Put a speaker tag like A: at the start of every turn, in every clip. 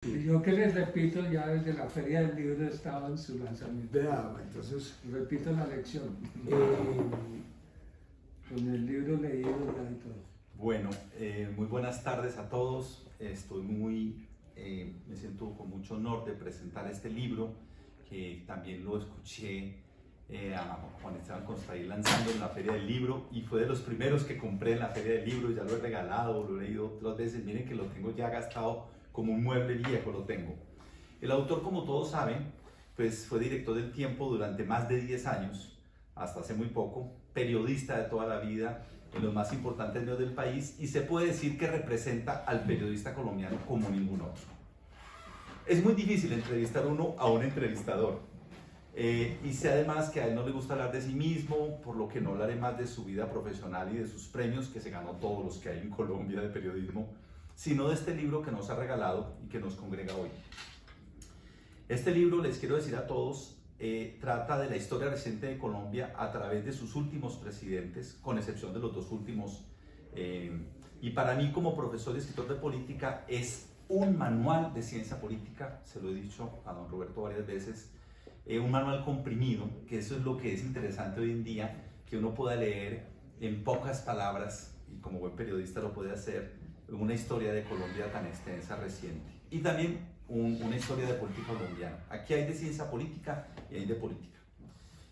A: Y yo que les repito, ya desde la Feria del Libro estaba en su lanzamiento.
B: Vea, entonces,
A: Repito la lección. Con el libro leído ya y todo.
C: Bueno, muy buenas tardes a todos. Me siento con mucho honor de presentar este libro, que también lo escuché a Juan Esteban Constaín lanzando en la Feria del Libro, y fue de los primeros que compré en la Feria del Libro. Ya lo he regalado, lo he leído otras veces. Miren que lo tengo ya gastado como un mueble viejo, lo tengo. El autor, como todos saben, pues fue director del Tiempo durante más de 10 años, hasta hace muy poco, periodista de toda la vida en los más importantes medios del país, y se puede decir que representa al periodista colombiano como ningún otro. Es muy difícil entrevistar uno a un entrevistador, y sé además que a él no le gusta hablar de sí mismo, por lo que no hablaré más de su vida profesional y de sus premios, que se ganó todos los que hay en Colombia de periodismo, sino de este libro que nos ha regalado y que nos congrega hoy. Este libro, les quiero decir a todos, trata de la historia reciente de Colombia a través de sus últimos presidentes, con excepción de los dos últimos. Y para mí, como profesor y escritor de política, es un manual de ciencia política. Se lo he dicho a don Roberto varias veces, un manual comprimido, que eso es lo que es interesante hoy en día, que uno pueda leer en pocas palabras, y como buen periodista lo puede hacer, una historia de Colombia tan extensa, reciente, y también una historia de política colombiana. Aquí hay de ciencia política y hay de política.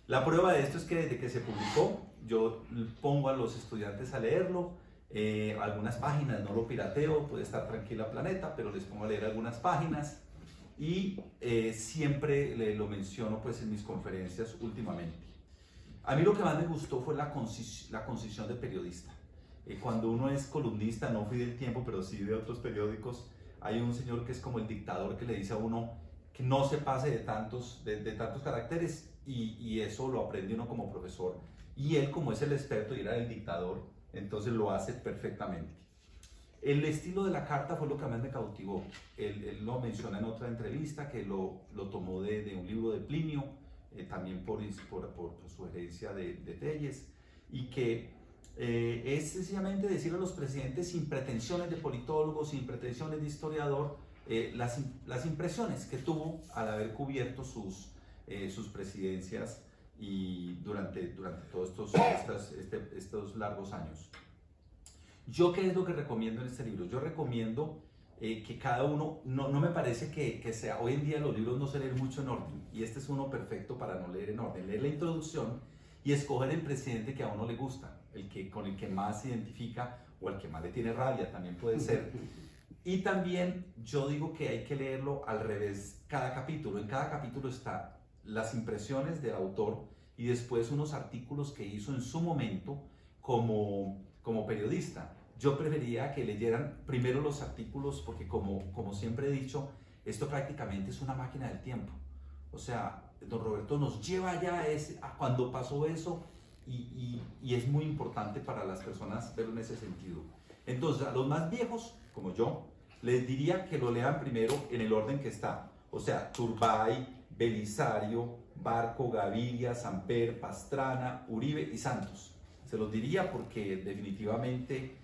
C: La prueba de esto es que desde que se publicó, yo pongo a los estudiantes a leerlo, algunas páginas, no lo pirateo, puede estar tranquila Planeta, pero les pongo a leer algunas páginas, y siempre lo menciono pues en mis conferencias últimamente. A mí lo que más me gustó fue la concisión de periodista. Cuando uno es columnista, no fui del Tiempo, pero sí de otros periódicos, hay un señor que es como el dictador, que le dice a uno que no se pase de tantos caracteres, y eso lo aprende uno como profesor. Y él, como es el experto y era el dictador, entonces lo hace perfectamente. El estilo de la carta fue lo que más me cautivó. Él lo menciona en otra entrevista, que lo tomó de un libro de Plinio, también por sugerencia de Telles, y que es sencillamente decir a los presidentes, sin pretensiones de politólogo, sin pretensiones de historiador, las impresiones que tuvo al haber cubierto sus presidencias y durante todos estos largos años. ¿Yo qué es lo que recomiendo en este libro? Yo recomiendo que cada uno, no me parece que sea, hoy en día los libros no se leen mucho en orden, y este es uno perfecto para no leer en orden. Leer la introducción y escoger el presidente que a uno le gusta, con el que más se identifica, o el que más le tiene rabia, también puede ser. Y también yo digo que hay que leerlo al revés cada capítulo. En cada capítulo están las impresiones del autor y después unos artículos que hizo en su momento como periodista. Yo preferiría que leyeran primero los artículos, porque como siempre he dicho, esto prácticamente es una máquina del tiempo. O sea, don Roberto nos lleva ya a cuando pasó eso, y es muy importante para las personas verlo en ese sentido. Entonces, a los más viejos, como yo, les diría que lo lean primero en el orden que está. O sea, Turbay, Belisario, Barco, Gaviria, Samper, Pastrana, Uribe y Santos. Se los diría porque definitivamente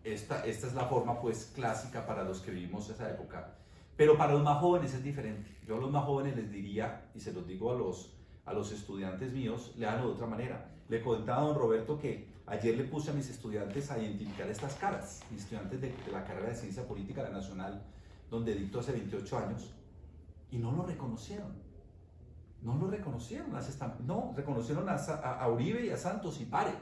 C: esta es la forma pues clásica para los que vivimos esa época. Pero para los más jóvenes es diferente. Yo a los más jóvenes les diría, y se los digo a los estudiantes míos, leanlo de otra manera. Le contaba a don Roberto que ayer le puse a mis estudiantes a identificar estas caras, mis estudiantes de la carrera de Ciencia Política de la Nacional, donde dicto hace 28 años, y no lo reconocieron. No lo reconocieron, no, reconocieron a Uribe y a Santos, y pare.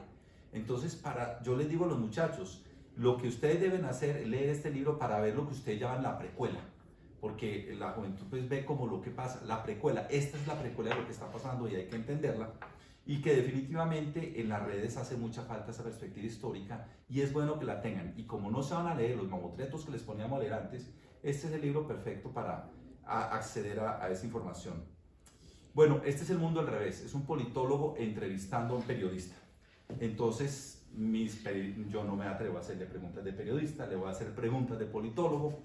C: Entonces, yo les digo a los muchachos, lo que ustedes deben hacer es leer este libro para ver lo que ustedes llaman la precuela, porque la juventud pues ve como lo que pasa, la precuela. Esta es la precuela de lo que está pasando y hay que entenderla, y que definitivamente en las redes hace mucha falta esa perspectiva histórica, y es bueno que la tengan. Y como no se van a leer los mamotretos que les poníamos a leer antes, este es el libro perfecto para acceder a esa información. Bueno, este es el mundo al revés, es un politólogo entrevistando a un periodista. Entonces, yo no me atrevo a hacerle preguntas de periodista, le voy a hacer preguntas de politólogo,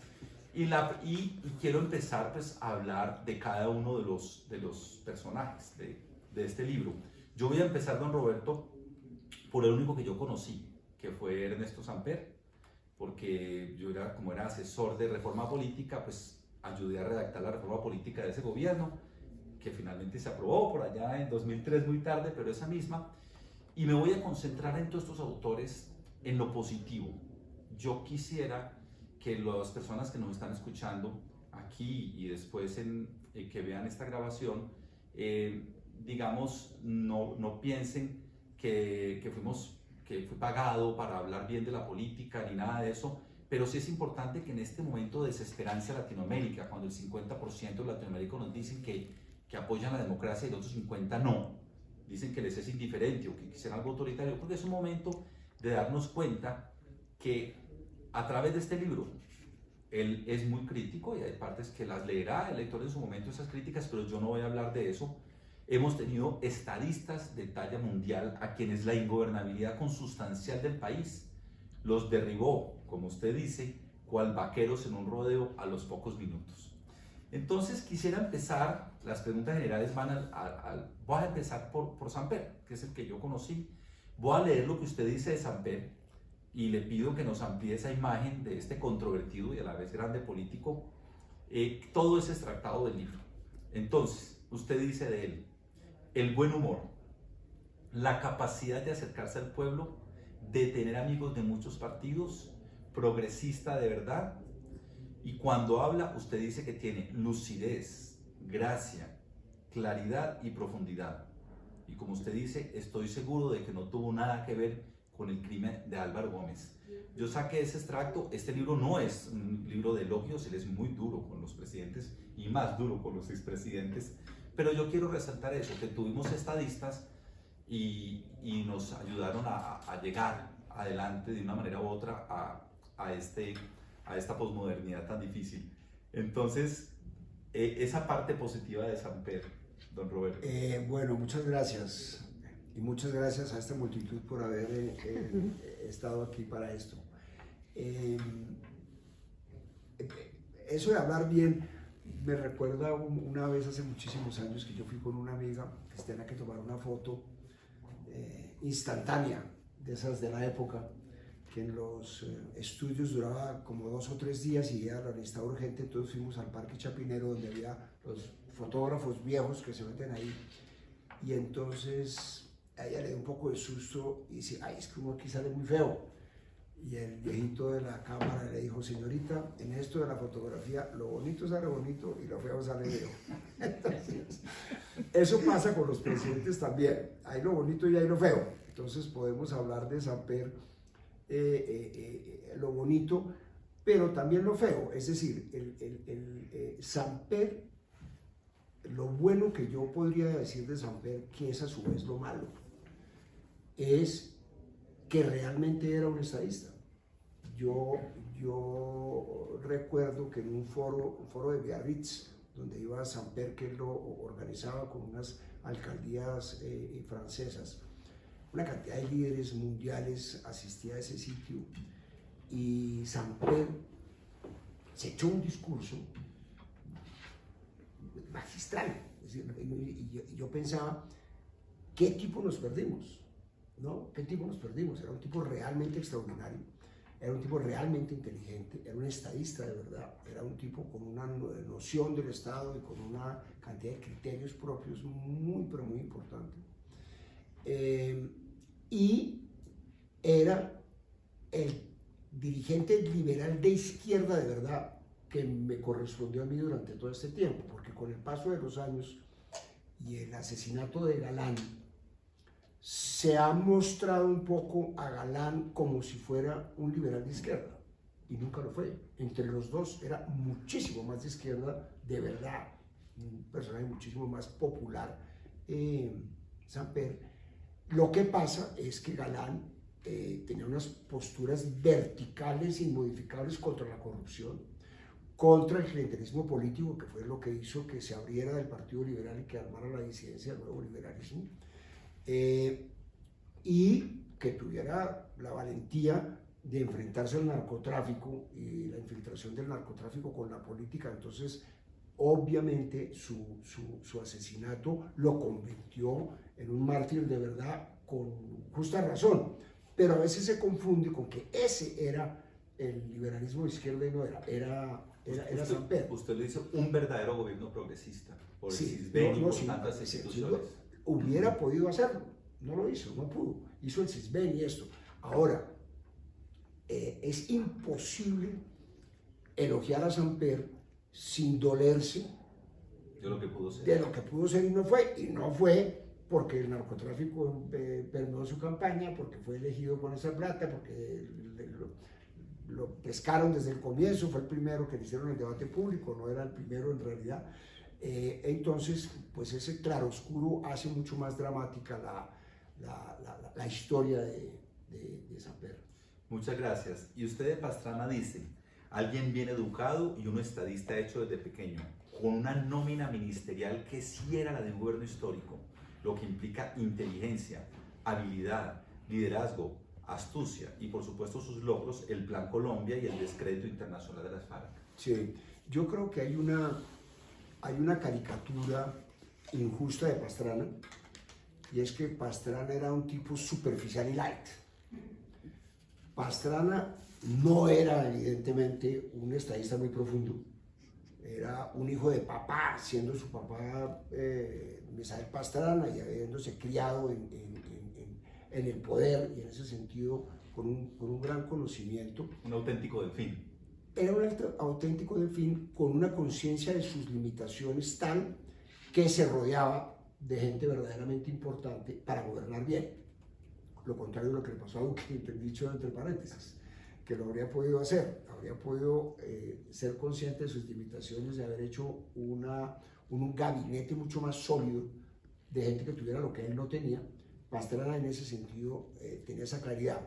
C: y quiero empezar pues a hablar de cada uno de los personajes de este libro. Yo voy a empezar, don Roberto, por el único que yo conocí, que fue Ernesto Samper, porque yo era, como era asesor de reforma política, pues ayudé a redactar la reforma política de ese gobierno, que finalmente se aprobó por allá en 2003, muy tarde, pero esa misma. Y me voy a concentrar en todos estos autores en lo positivo. Yo quisiera que las personas que nos están escuchando aquí y después que vean esta grabación, digamos, no piensen que fue pagado para hablar bien de la política ni nada de eso, pero sí es importante que en este momento de desesperanza en Latinoamérica, cuando el 50% de Latinoamérica nos dicen que apoyan la democracia y los otros 50% no, dicen que les es indiferente o que quisieran algo autoritario, porque es un momento de darnos cuenta que a través de este libro, él es muy crítico y hay partes que las leerá el lector en su momento, esas críticas, pero yo no voy a hablar de eso. Hemos tenido estadistas de talla mundial a quienes la ingobernabilidad consustancial del país los derribó, como usted dice, cual vaqueros en un rodeo a los pocos minutos. Entonces quisiera empezar, las preguntas generales van voy a empezar por Samper, que es el que yo conocí. Voy a leer lo que usted dice de Samper y le pido que nos amplíe esa imagen de este controvertido y a la vez grande político. Todo es extractado del libro. Entonces, usted dice de él: el buen humor, la capacidad de acercarse al pueblo, de tener amigos de muchos partidos, progresista de verdad. Y cuando habla, usted dice que tiene lucidez, gracia, claridad y profundidad. Y como usted dice, estoy seguro de que no tuvo nada que ver con el crimen de Álvaro Gómez. Yo saqué ese extracto. Este libro no es un libro de elogios, él es muy duro con los presidentes y más duro con los expresidentes. Pero yo quiero resaltar eso, que tuvimos estadistas y nos ayudaron a llegar adelante de una manera u otra a esta posmodernidad tan difícil. Entonces, esa parte positiva de Samper, don Roberto.
B: Bueno, muchas gracias. Y muchas gracias a esta multitud por haber estado aquí para esto. Eso de hablar bien me recuerda una vez hace muchísimos años que yo fui con una amiga que tenía que tomar una foto instantánea, de esas de la época, que en los estudios duraba como 2 o 3 días y ella la necesitaba urgente. Entonces fuimos al Parque Chapinero, donde había los fotógrafos viejos que se meten ahí, y entonces a ella le dio un poco de susto y dice: ay, es que uno aquí sale muy feo. Y el viejito de la cámara le dijo: señorita, en esto de la fotografía, lo bonito sale bonito y lo feo sale feo. Entonces, eso pasa con los presidentes también. Hay lo bonito y hay lo feo. Entonces podemos hablar de Samper, lo bonito, pero también lo feo. Es decir, Samper, lo bueno que yo podría decir de Samper, que es a su vez lo malo, es que realmente era un estadista. Yo recuerdo que en un foro de Biarritz, donde iba Samper, que él lo organizaba con unas alcaldías francesas, una cantidad de líderes mundiales asistía a ese sitio, y Samper se echó un discurso magistral. Es decir, y yo pensaba: ¿qué tipo nos perdimos? ¿No? ¿Qué tipo nos perdimos? Era un tipo realmente extraordinario, era un tipo realmente inteligente, era un estadista de verdad, era un tipo con una noción del Estado y con una cantidad de criterios propios muy, pero muy importante. Y era el dirigente liberal de izquierda de verdad que me correspondió a mí durante todo este tiempo, porque con el paso de los años y el asesinato de Galán, se ha mostrado un poco a Galán como si fuera un liberal de izquierda, y nunca lo fue. Entre los dos era muchísimo más de izquierda, de verdad, un personaje muchísimo más popular, Samper. Lo que pasa es que Galán tenía unas posturas verticales inmodificables contra la corrupción, contra el clientelismo político, que fue lo que hizo que se abriera del Partido Liberal y que armara la disidencia del nuevo liberalismo, y que tuviera la valentía de enfrentarse al narcotráfico y la infiltración del narcotráfico con la política. Entonces, obviamente, su asesinato lo convirtió en un mártir de verdad, con justa razón, pero a veces se confunde con que ese era el liberalismo de izquierda y no era
C: Usted,
B: Samper.
C: usted lo hizo un verdadero gobierno progresista, por el
B: Sí,
C: CISBEN y por
B: sí,
C: tantas
B: sí,
C: instituciones.
B: hubiera podido hacerlo, no lo hizo, no pudo. Hizo el CISBEN y esto. Ahora, es imposible elogiar a Samper sin dolerse
C: De lo que pudo ser.
B: de lo que pudo ser y no fue porque el narcotráfico permeó su campaña, porque fue elegido con esa plata, porque lo pescaron desde el comienzo, fue el primero que le hicieron el debate público, no era el primero en realidad. Entonces, pues ese claroscuro hace mucho más dramática la historia de Samper.
C: Muchas gracias. Y usted de Pastrana dice, alguien bien educado y un estadista hecho desde pequeño, con una nómina ministerial que sí era la de un gobierno histórico, lo que implica inteligencia, habilidad, liderazgo, astucia y por supuesto sus logros, el Plan Colombia y el descrédito internacional de las FARC.
B: Sí, yo creo que hay una caricatura injusta de Pastrana, y es que Pastrana era un tipo superficial y light. Pastrana no era evidentemente un estadista muy profundo, era un hijo de papá, siendo su papá Misael Pastrana y habiéndose criado en el poder y en ese sentido con un gran conocimiento.
C: Un auténtico delfín.
B: Era un auténtico delfín con una conciencia de sus limitaciones tal que se rodeaba de gente verdaderamente importante para gobernar bien. Lo contrario de lo que le pasó a Duque, dicho entre paréntesis, que lo habría podido hacer, habría podido ser consciente de sus limitaciones, de haber hecho un gabinete mucho más sólido de gente que tuviera lo que él no tenía. Pastrana en ese sentido tenía esa claridad.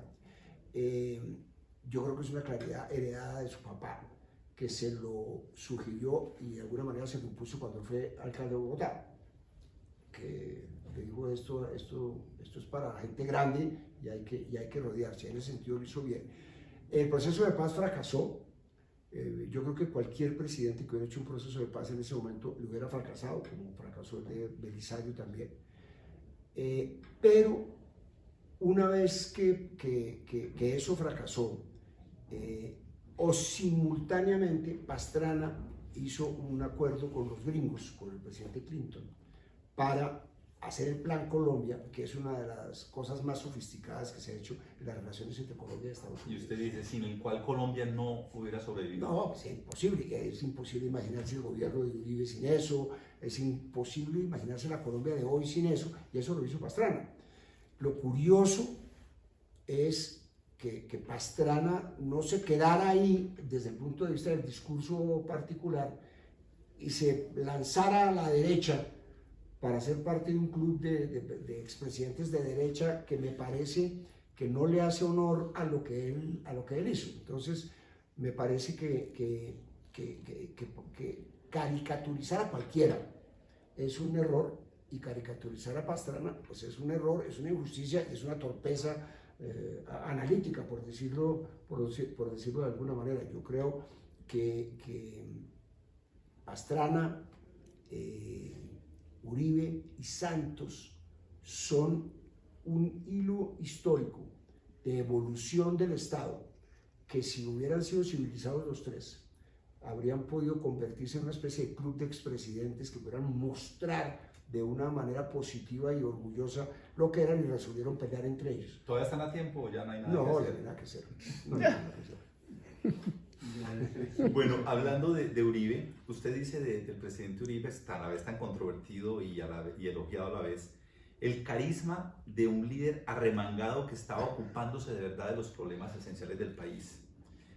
B: Yo creo que es una claridad heredada de su papá, que se lo sugirió y de alguna manera se lo impuso cuando fue alcalde de Bogotá, que le dijo esto es para gente grande y hay que rodearse. En ese sentido lo hizo bien. El proceso de paz fracasó. Yo creo que cualquier presidente que hubiera hecho un proceso de paz en ese momento lo hubiera fracasado, como fracasó el de Belisario también. Pero una vez que eso fracasó, o simultáneamente Pastrana hizo un acuerdo con los gringos, con el presidente Clinton, para hacer el Plan Colombia, que es una de las cosas más sofisticadas que se ha hecho en las relaciones entre Colombia y Estados Unidos.
C: Y usted dice, sin el cual Colombia no hubiera sobrevivido.
B: No, es imposible imaginarse el gobierno de Uribe sin eso, es imposible imaginarse la Colombia de hoy sin eso, y eso lo hizo Pastrana. Lo curioso es que Pastrana no se quedara ahí desde el punto de vista del discurso particular y se lanzara a la derecha para ser parte de un club de expresidentes de derecha que me parece que no le hace honor a lo que él hizo. Entonces, me parece que caricaturizar a cualquiera es un error, y caricaturizar a Pastrana pues es un error, es una injusticia, es una torpeza analítica, por decirlo de alguna manera. Yo creo que Pastrana, Uribe y Santos son un hilo histórico de evolución del Estado que, si hubieran sido civilizados los tres, habrían podido convertirse en una especie de club de expresidentes que pudieran mostrar de una manera positiva y orgullosa lo que eran y resolvieron pelear entre ellos.
C: ¿Todavía están a tiempo o ya no hay nada
B: No,
C: que
B: no
C: hacer?
B: hay nada que hacer. No hay nada que hacer.
C: Bueno, hablando de Uribe, usted dice del presidente Uribe, a la vez tan controvertido y elogiado a la vez, el carisma de un líder arremangado que estaba ocupándose de verdad de los problemas esenciales del país.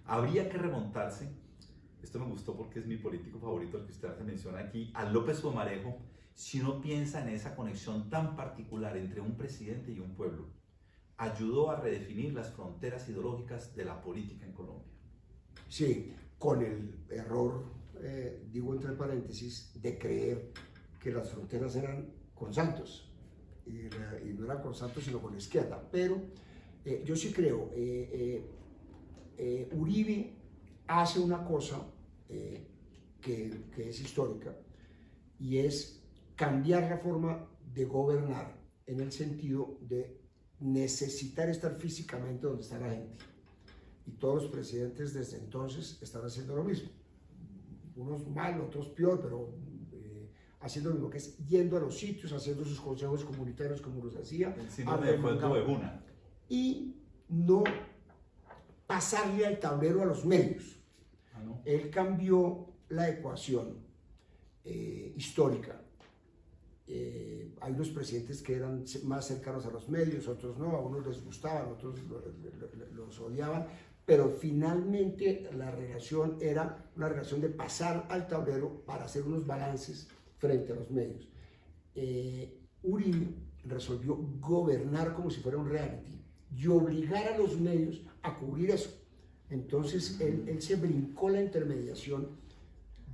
C: Habría que remontarse, esto me gustó porque es mi político favorito, el que usted hace menciona aquí, a López Pumarejo, si uno piensa en esa conexión tan particular entre un presidente y un pueblo. Ayudó a redefinir las fronteras ideológicas de la política en Colombia.
B: Sí, con el error, digo entre paréntesis, de creer que las fronteras eran con Santos, y no eran con Santos sino con la izquierda. Pero yo sí creo, Uribe hace una cosa que es histórica, y es cambiar la forma de gobernar en el sentido de necesitar estar físicamente donde está la gente. y todos los presidentes desde entonces están haciendo lo mismo. Unos mal, otros peor, pero haciendo lo mismo, que es yendo a los sitios, haciendo sus consejos comunitarios como los hacía.
C: El síndrome de Fuego de Una.
B: Y no pasarle al tablero a los medios.
C: ¿No?
B: Él cambió la ecuación histórica. Hay unos presidentes que eran más cercanos a los medios, otros no, a unos les gustaban, otros los odiaban, pero finalmente la relación era una relación de pasar al tablero para hacer unos balances frente a los medios. Uribe resolvió gobernar como si fuera un reality y obligar a los medios a cubrir eso. Entonces él se brincó la intermediación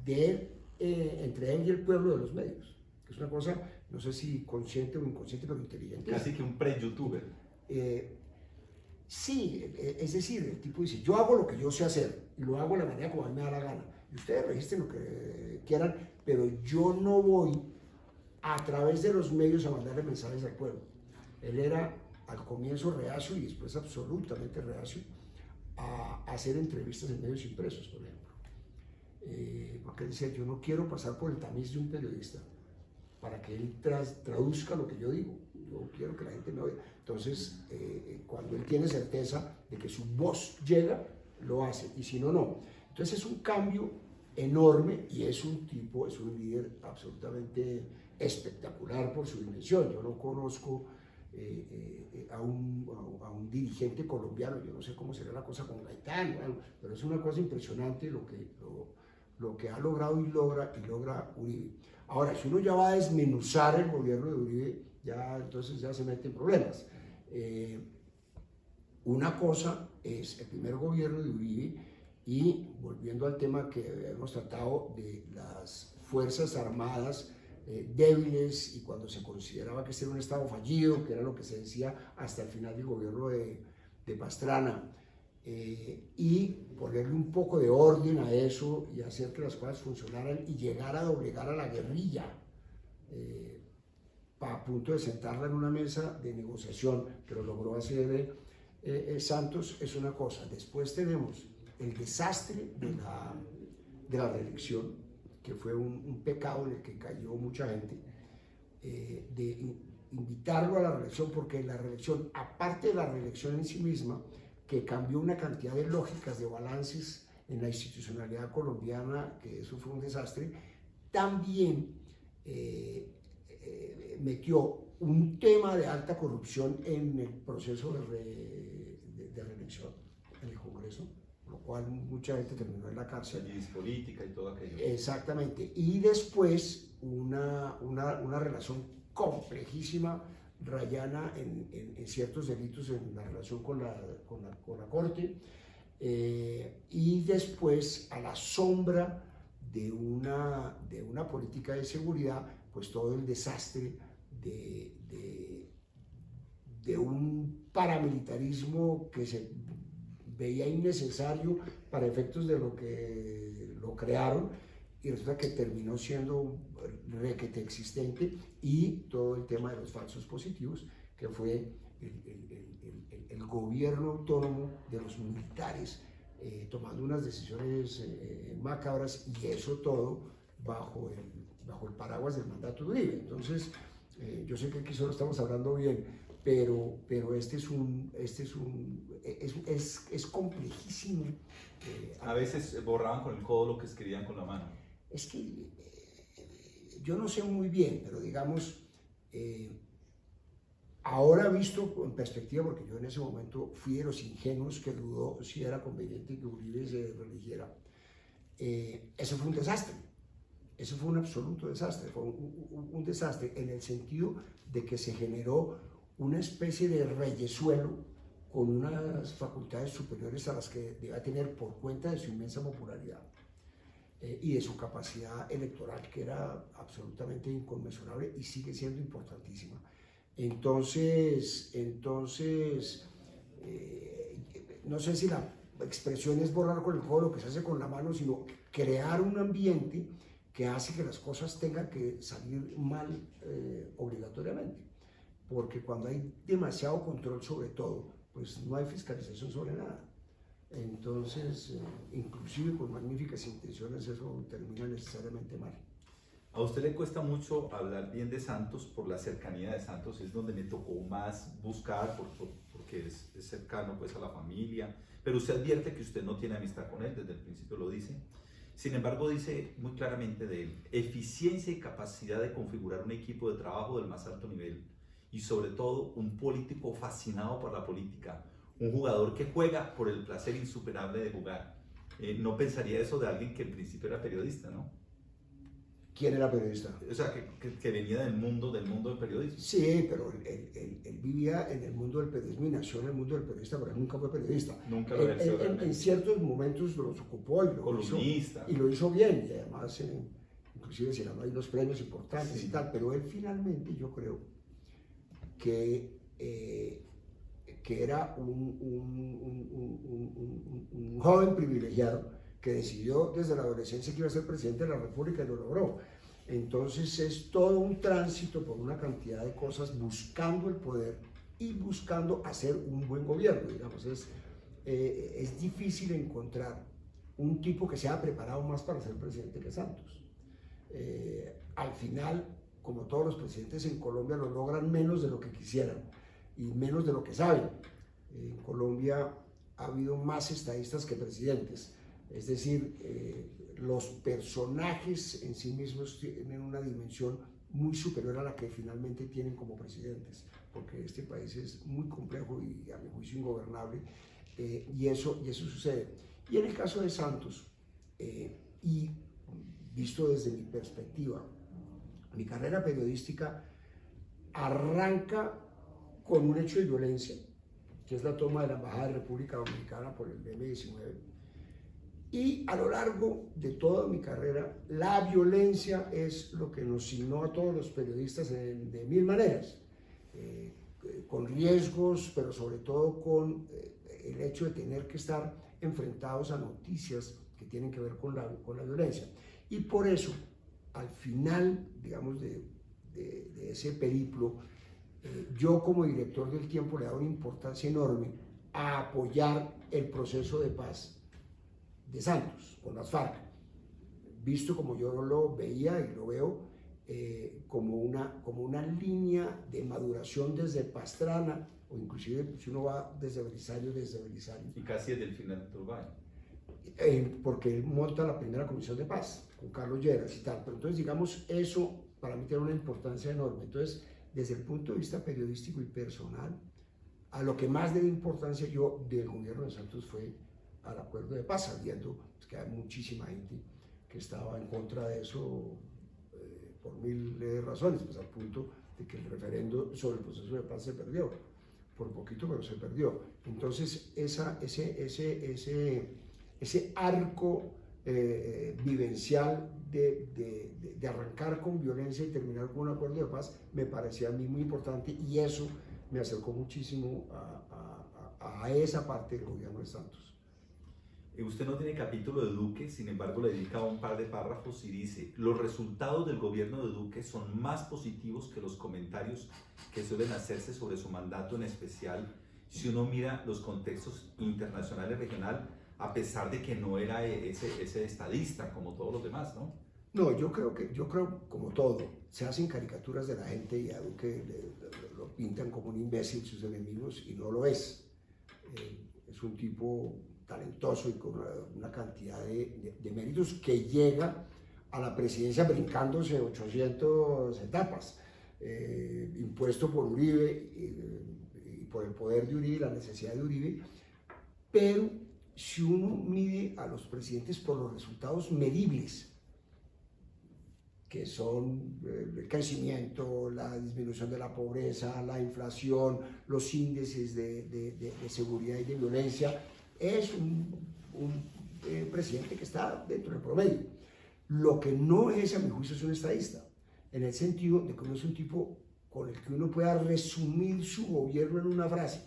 B: de él, entre él y el pueblo de los medios, que es una cosa, no sé si consciente o inconsciente, pero inteligente.
C: Casi que un pre-youtuber.
B: Sí, es decir, el tipo dice, yo hago lo que yo sé hacer y lo hago de la manera como a mí me da la gana. Y ustedes registren lo que quieran, pero yo no voy a través de los medios a mandarle mensajes al pueblo. Él era al comienzo reacio y después absolutamente reacio a hacer entrevistas en medios impresos, por ejemplo. Porque él decía, yo no quiero pasar por el tamiz de un periodista para que él traduzca lo que yo digo. Yo quiero que la gente me oiga. Entonces, cuando él tiene certeza de que su voz llega, lo hace, y si no, no. Entonces es un cambio enorme y es un tipo, es un líder absolutamente espectacular por su dimensión. Yo no conozco a un dirigente colombiano, yo no sé cómo será la cosa con Gaitán, bueno, pero es una cosa impresionante lo que ha logrado y logra Uribe. Ahora, si uno ya va a desmenuzar el gobierno de Uribe, entonces ya se mete en problemas. Una cosa es el primer gobierno de Uribe y volviendo al tema que hemos tratado de las Fuerzas Armadas débiles y cuando se consideraba que este era un Estado fallido, que era lo que se decía hasta el final del gobierno de Pastrana, y ponerle un poco de orden a eso y hacer que las cosas funcionaran y llegar a doblegar a la guerrilla a punto de sentarla en una mesa de negociación, que lo logró hacer Santos, es una cosa. Después tenemos el desastre de la reelección, que fue un pecado en el que cayó mucha gente, de invitarlo a la reelección, porque la reelección, aparte de la reelección en sí misma, que cambió una cantidad de lógicas, de balances en la institucionalidad colombiana, que eso fue un desastre, también metió un tema de alta corrupción en el proceso de reelección en el Congreso, por lo cual mucha gente terminó en la cárcel.
C: Y política y todo aquello.
B: Exactamente. Y después una relación complejísima, rayana en ciertos delitos en la relación con la Corte, y después a la sombra de una política de seguridad, pues todo el desastre de un paramilitarismo que se veía innecesario para efectos de lo que lo crearon, y resulta que terminó siendo requete existente, y todo el tema de los falsos positivos, que fue el gobierno autónomo de los militares tomando unas decisiones macabras, y eso todo bajo el paraguas del mandato de Uribe. Entonces, yo sé que aquí solo estamos hablando bien, pero es complejísimo.
C: A veces borraban con el codo lo que escribían con la mano.
B: Es que yo no sé muy bien, pero digamos, ahora visto en perspectiva, porque yo en ese momento fui de los ingenuos que dudó si era conveniente que Uribe se reeligiera, eso fue un desastre. Eso fue un absoluto desastre, fue un desastre en el sentido de que se generó una especie de reyesuelo con unas facultades superiores a las que debía tener por cuenta de su inmensa popularidad y de su capacidad electoral, que era absolutamente inconmensurable y sigue siendo importantísima. Entonces no sé si la expresión es borrar con el codo lo que se hace con la mano, sino crear un ambiente que hace que las cosas tengan que salir mal obligatoriamente, porque cuando hay demasiado control sobre todo, pues no hay fiscalización sobre nada. Entonces, inclusive con magníficas intenciones, eso termina necesariamente mal.
C: A usted le cuesta mucho hablar bien de Santos por la cercanía de Santos, es donde me tocó más buscar porque es cercano pues a la familia, pero usted advierte que usted no tiene amistad con él, desde el principio lo dice. Sin embargo, dice muy claramente de él, eficiencia y capacidad de configurar un equipo de trabajo del más alto nivel y sobre todo un político fascinado por la política, un jugador que juega por el placer insuperable de jugar. No pensaría eso de alguien que en principio era periodista, ¿no?
B: ¿Quién era periodista?
C: O sea, que venía del mundo del periodismo.
B: Sí, pero él vivía en el mundo del periodismo y nació en el mundo del periodista, pero él nunca fue periodista.
C: Nunca lo ejerció.
B: En ciertos momentos los ocupó y
C: columnista.
B: Lo hizo bien, y además inclusive se ganó ahí los premios importantes y tal, pero él finalmente yo creo que era un joven privilegiado que decidió desde la adolescencia que iba a ser presidente de la República y lo logró. Entonces es todo un tránsito por una cantidad de cosas buscando el poder y buscando hacer un buen gobierno, digamos. Es difícil encontrar un tipo que se haya preparado más para ser presidente que Santos. Al final, como todos los presidentes en Colombia, lo logran menos de lo que quisieran y menos de lo que saben. En Colombia ha habido más estadistas que presidentes. Es decir, los personajes en sí mismos tienen una dimensión muy superior a la que finalmente tienen como presidentes, porque este país es muy complejo y a mi juicio ingobernable, y eso sucede. Y en el caso de Santos, y visto desde mi perspectiva, mi carrera periodística arranca con un hecho de violencia, que es la toma de la Embajada de República Dominicana por el M-19. Y a lo largo de toda mi carrera, la violencia es lo que nos signó a todos los periodistas de mil maneras, con riesgos, pero sobre todo con el hecho de tener que estar enfrentados a noticias que tienen que ver con la violencia. Y por eso, al final, digamos, de ese periplo, yo como director del Tiempo le he dado una importancia enorme a apoyar el proceso de paz de Santos con las FARC, visto como yo lo veía y lo veo como una línea de maduración desde Pastrana, o inclusive si uno va desde Belisario.
C: Y casi desde el final de Turbay.
B: Porque él monta la primera comisión de paz con Carlos Lleras y tal, pero entonces digamos eso para mí tiene una importancia enorme. Entonces, desde el punto de vista periodístico y personal, a lo que más le di importancia yo del gobierno de Santos fue al acuerdo de paz, sabiendo que hay muchísima gente que estaba en contra de eso por mil razones, pues al punto de que el referendo sobre el proceso de paz se perdió, por poquito pero se perdió. Entonces ese arco vivencial de arrancar con violencia y terminar con un acuerdo de paz me parecía a mí muy importante, y eso me acercó muchísimo a esa parte del gobierno de Santos.
C: Usted no tiene capítulo de Duque, sin embargo le dedica un par de párrafos y dice: los resultados del gobierno de Duque son más positivos que los comentarios que suelen hacerse sobre su mandato, en especial si uno mira los contextos internacional y regional, a pesar de que no era ese estadista como todos los demás, ¿no?
B: No, yo creo como todo, se hacen caricaturas de la gente y a Duque lo pintan como un imbécil sus enemigos, y no lo es. Es un tipo talentoso y con una cantidad de méritos, que llega a la presidencia brincándose 800 etapas, impuesto por Uribe y por el poder de Uribe y la necesidad de Uribe. Pero si uno mide a los presidentes por los resultados medibles, que son el crecimiento, la disminución de la pobreza, la inflación, los índices de seguridad y de violencia, es un presidente que está dentro del promedio. Lo que no es, a mi juicio, es un estadista, en el sentido de que no es un tipo con el que uno pueda resumir su gobierno en una frase.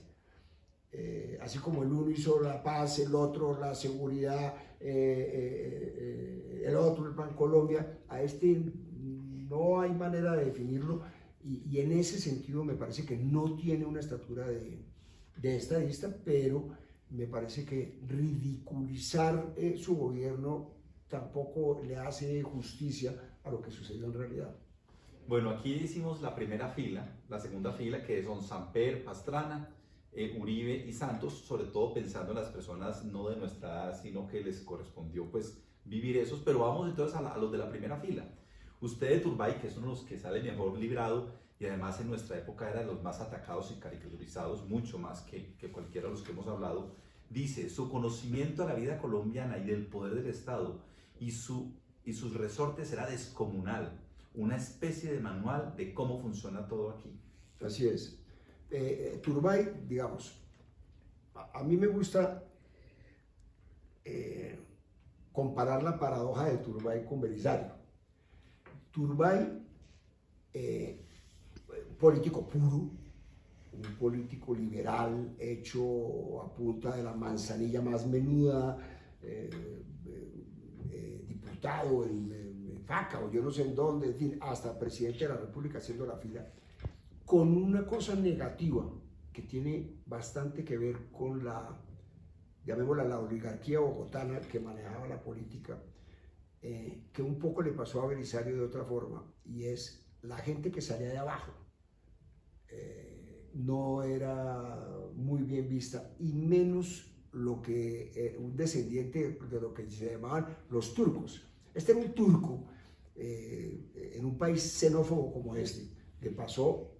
B: Así como el uno hizo la paz, el otro la seguridad, el otro el Plan Colombia, a este no hay manera de definirlo, y en ese sentido me parece que no tiene una estatura de estadista, pero me parece que ridiculizar su gobierno tampoco le hace justicia a lo que sucedió en realidad.
C: Bueno, aquí hicimos la primera fila, la segunda fila, que son Samper, Pastrana, Uribe y Santos, sobre todo pensando en las personas no de nuestra edad, sino que les correspondió pues vivir esos, pero vamos entonces a los de la primera fila. Usted de Turbay, que es uno de los que sale mejor librado y además en nuestra época era de los más atacados y caricaturizados, mucho más que cualquiera de los que hemos hablado, dice: su conocimiento de la vida colombiana y del poder del Estado y sus resortes era descomunal, una especie de manual de cómo funciona todo aquí.
B: Así es. Turbay, digamos, a mí me gusta comparar la paradoja de Turbay con Belisario. Turbay, político puro, un político liberal hecho a punta de la manzanilla más menuda, diputado en Faca o yo no sé en dónde, en fin, hasta presidente de la República haciendo la fila, con una cosa negativa que tiene bastante que ver con la, llamémosla, la oligarquía bogotana que manejaba la política, que un poco le pasó a Belisario de otra forma, y es la gente que salía de abajo. No era muy bien vista, y menos lo que un descendiente de lo que se llamaban los turcos. Este era un turco en un país xenófobo como este. Le pasó,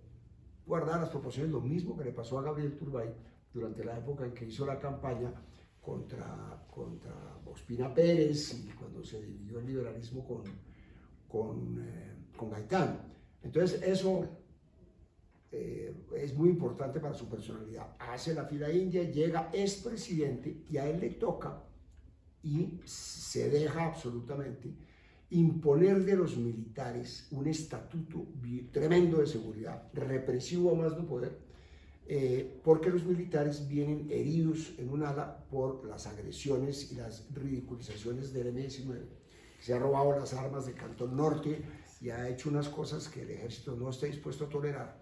B: guardar las proporciones, lo mismo que le pasó a Gabriel Turbay durante la época en que hizo la campaña contra Ospina Pérez y cuando se dividió el liberalismo con Gaitán. Entonces eso es muy importante para su personalidad. Hace la fila india, llega, es presidente y a él le toca y se deja absolutamente imponer de los militares un estatuto tremendo de seguridad, represivo a más no poder, porque los militares vienen heridos en un ala por las agresiones y las ridiculizaciones del M-19. Se ha robado las armas del Cantón Norte y ha hecho unas cosas que el ejército no está dispuesto a tolerar,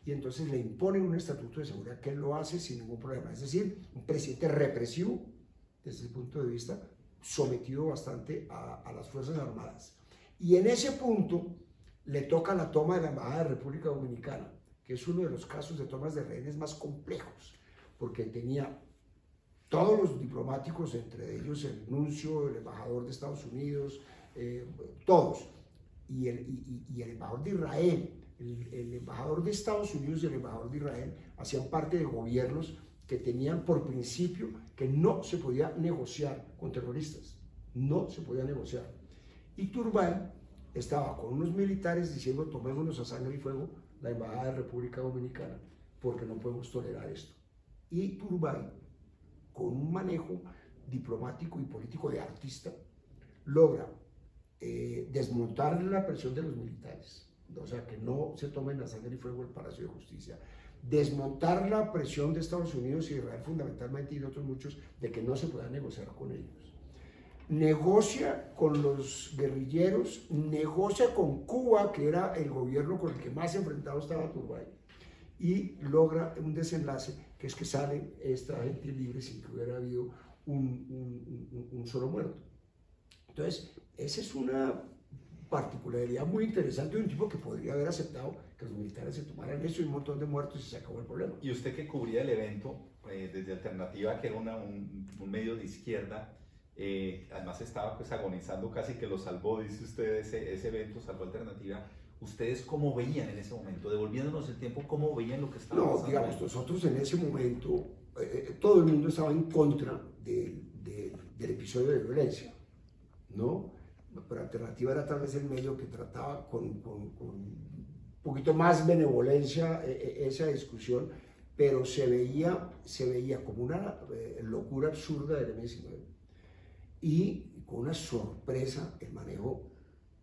B: y entonces le imponen un estatuto de seguridad que él lo hace sin ningún problema. Es decir, un presidente represivo desde el punto de vista, sometido bastante a las Fuerzas Armadas. Y en ese punto le toca la toma de la Embajada de República Dominicana, que es uno de los casos de tomas de rehenes más complejos, porque tenía todos los diplomáticos, entre ellos el nuncio, el embajador de Estados Unidos, todos, y el embajador de Israel, el embajador de Estados Unidos y el embajador de Israel hacían parte de gobiernos que tenían por principio que no se podía negociar con terroristas, no se podía negociar. Y Turbay estaba con unos militares diciendo: tomémonos a sangre y fuego la Embajada de República Dominicana, porque no podemos tolerar esto. Y Turbay, con un manejo diplomático y político de artista, logra desmontar la presión de los militares, o sea, que no se tomen a sangre y fuego el Palacio de Justicia, desmontar la presión de Estados Unidos y Israel fundamentalmente y de otros muchos de que no se pueda negociar con ellos. Negocia con los guerrilleros, negocia con Cuba, que era el gobierno con el que más enfrentado estaba Turbay, y logra un desenlace que es que sale esta gente libre sin que hubiera habido un solo muerto. Entonces, esa es una particularidad muy interesante de un tipo que podría haber aceptado que los militares se tomaran eso y un montón de muertos y se acabó el problema.
C: Y usted que cubría el evento desde Alternativa, que era un medio de izquierda, además estaba pues agonizando, casi que lo salvó, dice usted, ese evento salvó Alternativa. ¿Ustedes cómo veían en ese momento, devolviéndonos el tiempo, cómo veían lo que estaba pasando?
B: No, digamos, nosotros en ese momento, todo el mundo estaba en contra del episodio de violencia, ¿no? Pero Alternativa era tal vez el medio que trataba con un poquito más benevolencia esa discusión, pero se veía como una locura absurda del M-19 y con una sorpresa el manejo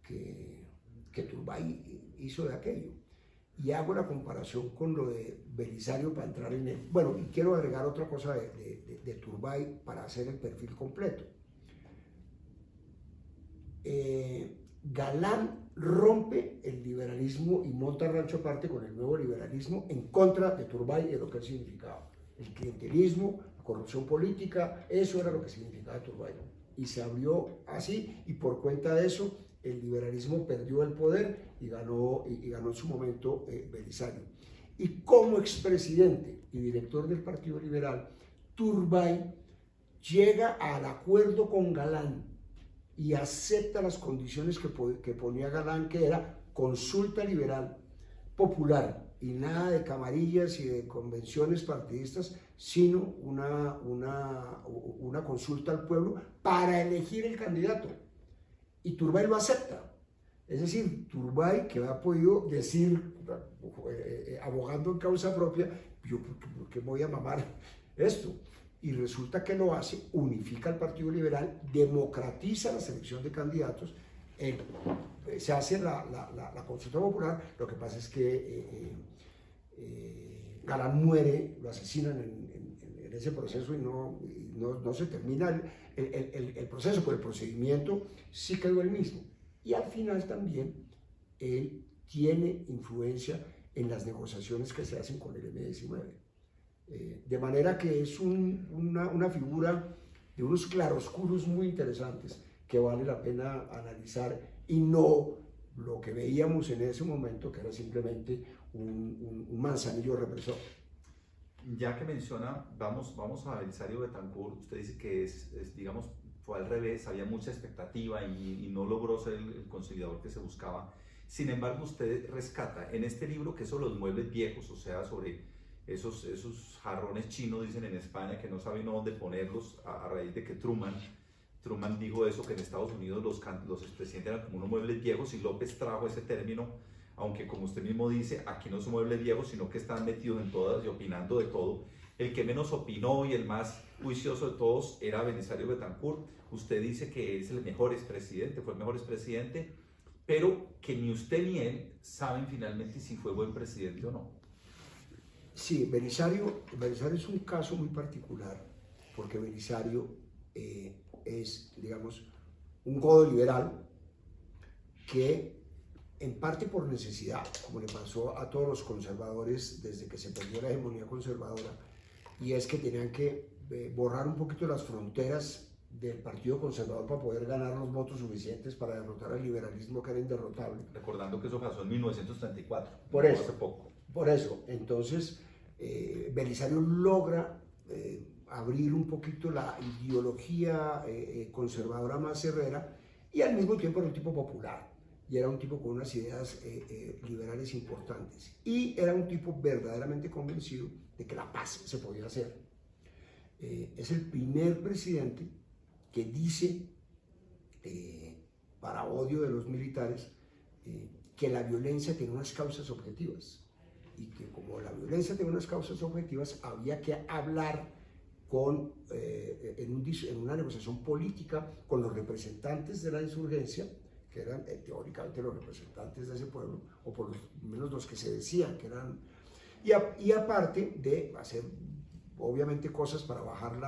B: que Turbay hizo de aquello. Y hago la comparación con lo de Belisario para entrar en él. Bueno, y quiero agregar otra cosa de Turbay para hacer el perfil completo. Galán rompe el liberalismo y monta rancho aparte con el nuevo liberalismo en contra de Turbay y de lo que él significaba. El clientelismo, la corrupción política, eso era lo que significaba Turbay. Y se abrió así, y por cuenta de eso, el liberalismo perdió el poder y ganó en su momento Belisario. Y como expresidente y director del Partido Liberal, Turbay llega al acuerdo con Galán y acepta las condiciones que ponía Galán, que era consulta liberal popular y nada de camarillas y de convenciones partidistas, sino una consulta al pueblo para elegir el candidato. Y Turbay lo acepta. Es decir, Turbay, que ha podido decir, abogando en causa propia, yo ¿por qué voy a mamar esto? Y resulta que lo hace, unifica al Partido Liberal, democratiza la selección de candidatos, se hace la consulta popular. Lo que pasa es que Galán muere, lo asesinan en ese proceso y no se termina el proceso, pero el procedimiento sí quedó el mismo. Y al final también él tiene influencia en las negociaciones que se hacen con el M-19. De manera que es una figura de unos claroscuros muy interesantes que vale la pena analizar, y no lo que veíamos en ese momento, que era simplemente un manzanillo represor.
C: Ya que menciona, vamos a Belisario Betancur, usted dice que digamos, fue al revés, había mucha expectativa y no logró ser el conciliador que se buscaba. Sin embargo, usted rescata en este libro que son los muebles viejos, o sea, sobre esos jarrones chinos, dicen en España, que no saben dónde ponerlos a raíz de que Truman dijo eso, que en Estados Unidos los expresidentes eran como unos muebles viejos, y López trajo ese término, aunque como usted mismo dice, aquí no son muebles viejos, sino que están metidos en todas y opinando de todo. El que menos opinó y el más juicioso de todos era Belisario Betancur. Usted dice que es el mejor expresidente, fue el mejor expresidente, pero que ni usted ni él saben finalmente si fue buen presidente o no.
B: Sí, Belisario es un caso muy particular, porque Belisario es, digamos, un godo liberal que, en parte por necesidad, como le pasó a todos los conservadores desde que se perdió la hegemonía conservadora, y es que tenían que borrar un poquito las fronteras del Partido Conservador para poder ganar los votos suficientes para derrotar al liberalismo, que era inderrotable.
C: Recordando que eso pasó en 1934,
B: por eso,
C: hace poco.
B: Por eso, entonces, Belisario logra abrir un poquito la ideología conservadora más cerrera, y al mismo tiempo era un tipo popular, y era un tipo con unas ideas liberales importantes, y era un tipo verdaderamente convencido de que la paz se podía hacer. Es el primer presidente que dice, para odio de los militares, que la violencia tiene unas causas objetivas, y que como la violencia tiene unas causas objetivas, había que hablar en una negociación política con los representantes de la insurgencia, que eran teóricamente los representantes de ese pueblo, o por lo menos los que se decían que eran, y aparte de hacer obviamente cosas para bajar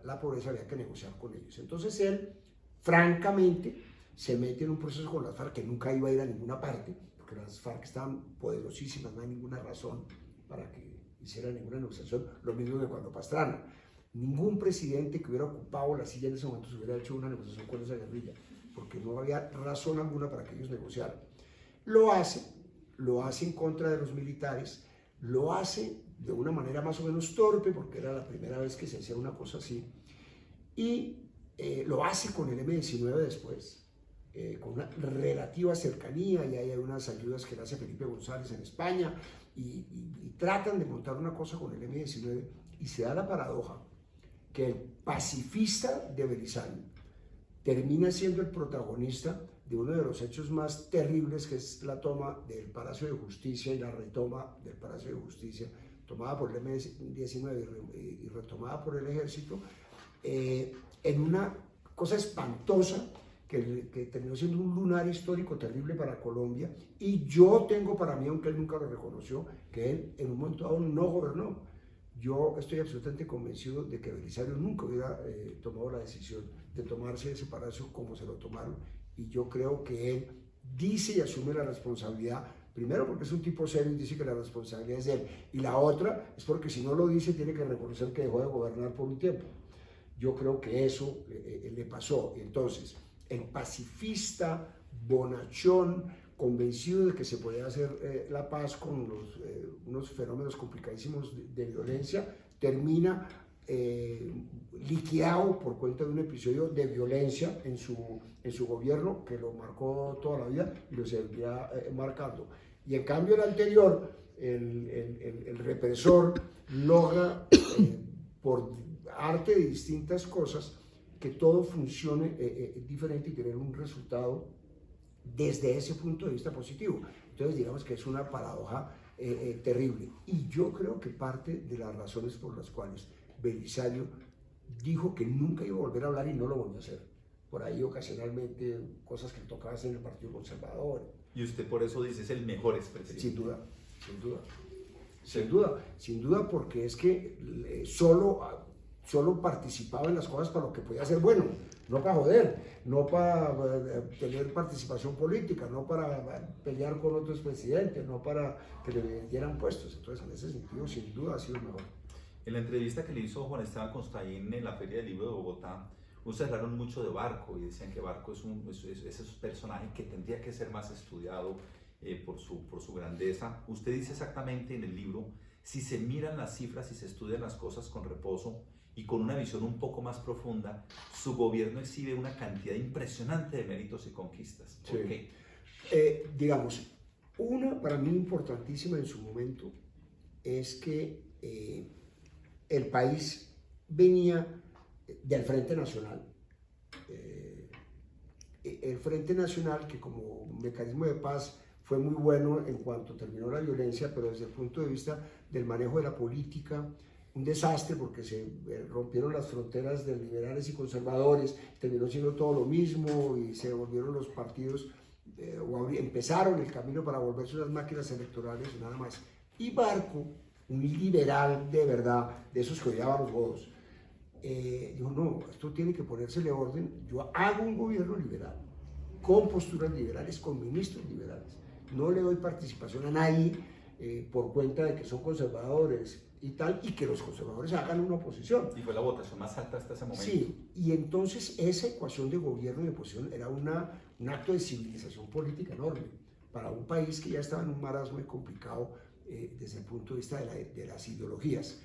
B: la pobreza, había que negociar con ellos. Entonces él, francamente, se mete en un proceso con las FARC que nunca iba a ir a ninguna parte, porque las FARC estaban poderosísimas, no hay ninguna razón para que hiciera ninguna negociación, lo mismo que cuando Pastrana. Ningún presidente que hubiera ocupado la silla en ese momento se hubiera hecho una negociación con esa guerrilla, porque no había razón alguna para que ellos negociaran. Lo hace en contra de los militares, lo hace de una manera más o menos torpe, porque era la primera vez que se hacía una cosa así, y lo hace con el M-19 después, con una relativa cercanía, y hay unas ayudas que le hace Felipe González en España, y tratan de montar una cosa con el M-19, y se da la paradoja que el pacifista de Belisario termina siendo el protagonista de uno de los hechos más terribles, que es la toma del Palacio de Justicia y la retoma del Palacio de Justicia, tomada por el M-19 y retomada por el ejército, en una cosa espantosa que terminó siendo un lunar histórico terrible para Colombia. Y yo tengo para mí, aunque él nunca lo reconoció, que él en un momento dado no gobernó. Yo estoy absolutamente convencido de que Belisario nunca hubiera tomado la decisión de tomarse ese palacio como se lo tomaron, y yo creo que él dice y asume la responsabilidad Primero porque es un tipo serio y dice que la responsabilidad es de él. Y la otra es porque si no lo dice tiene que reconocer que dejó de gobernar por un tiempo. Yo creo que eso le pasó. Entonces, el pacifista, bonachón, convencido de que se podía hacer la paz con unos fenómenos complicadísimos de violencia, termina liquidado por cuenta de un episodio de violencia en su gobierno que lo marcó toda la vida y lo seguirá marcando. Y en cambio el anterior, el represor, logra por arte de distintas cosas que todo funcione diferente y tener un resultado desde ese punto de vista positivo. Entonces digamos que es una paradoja terrible. Y yo creo que parte de las razones por las cuales Belisario dijo que nunca iba a volver a hablar y no lo volvió a hacer. Por ahí ocasionalmente cosas que tocaba hacer en el Partido Conservador.
C: Y usted por eso dice es el mejor expresidente.
B: Sin duda, sin duda. Sin duda, sin duda, porque es que solo participaba en las cosas para lo que podía ser bueno, no para joder, no para tener participación política, no para pelear con otros presidentes, no para que le dieran puestos. Entonces, en ese sentido, sin duda ha sido el mejor.
C: En la entrevista que le hizo Juan Esteban Constaín en la Feria del Libro de Bogotá, ustedes hablaron mucho de Barco y decían que Barco es un personaje que tendría que ser más estudiado por su grandeza. Usted dice exactamente en el libro, si se miran las cifras y se estudian las cosas con reposo y con una visión un poco más profunda, su gobierno exhibe una cantidad impresionante de méritos y conquistas. ¿Por qué?
B: Digamos, una para mí importantísima en su momento es que el país venía del Frente Nacional. El Frente Nacional, que como mecanismo de paz fue muy bueno en cuanto terminó la violencia, pero desde el punto de vista del manejo de la política, un desastre porque se rompieron las fronteras de liberales y conservadores, terminó siendo todo lo mismo y se volvieron los partidos, empezaron el camino para volverse unas máquinas electorales y nada más. Y Barco, un liberal de verdad, de esos que odiaban los godos, dijo, no, esto tiene que ponérsele orden, yo hago un gobierno liberal, con posturas liberales, con ministros liberales, no le doy participación a nadie por cuenta de que son conservadores y tal, y que los conservadores hagan una oposición.
C: Y fue la votación más alta hasta ese momento.
B: Sí, y entonces esa ecuación de gobierno y oposición era un acto de civilización política enorme para un país que ya estaba en un marasmo muy complicado desde el punto de vista de las ideologías,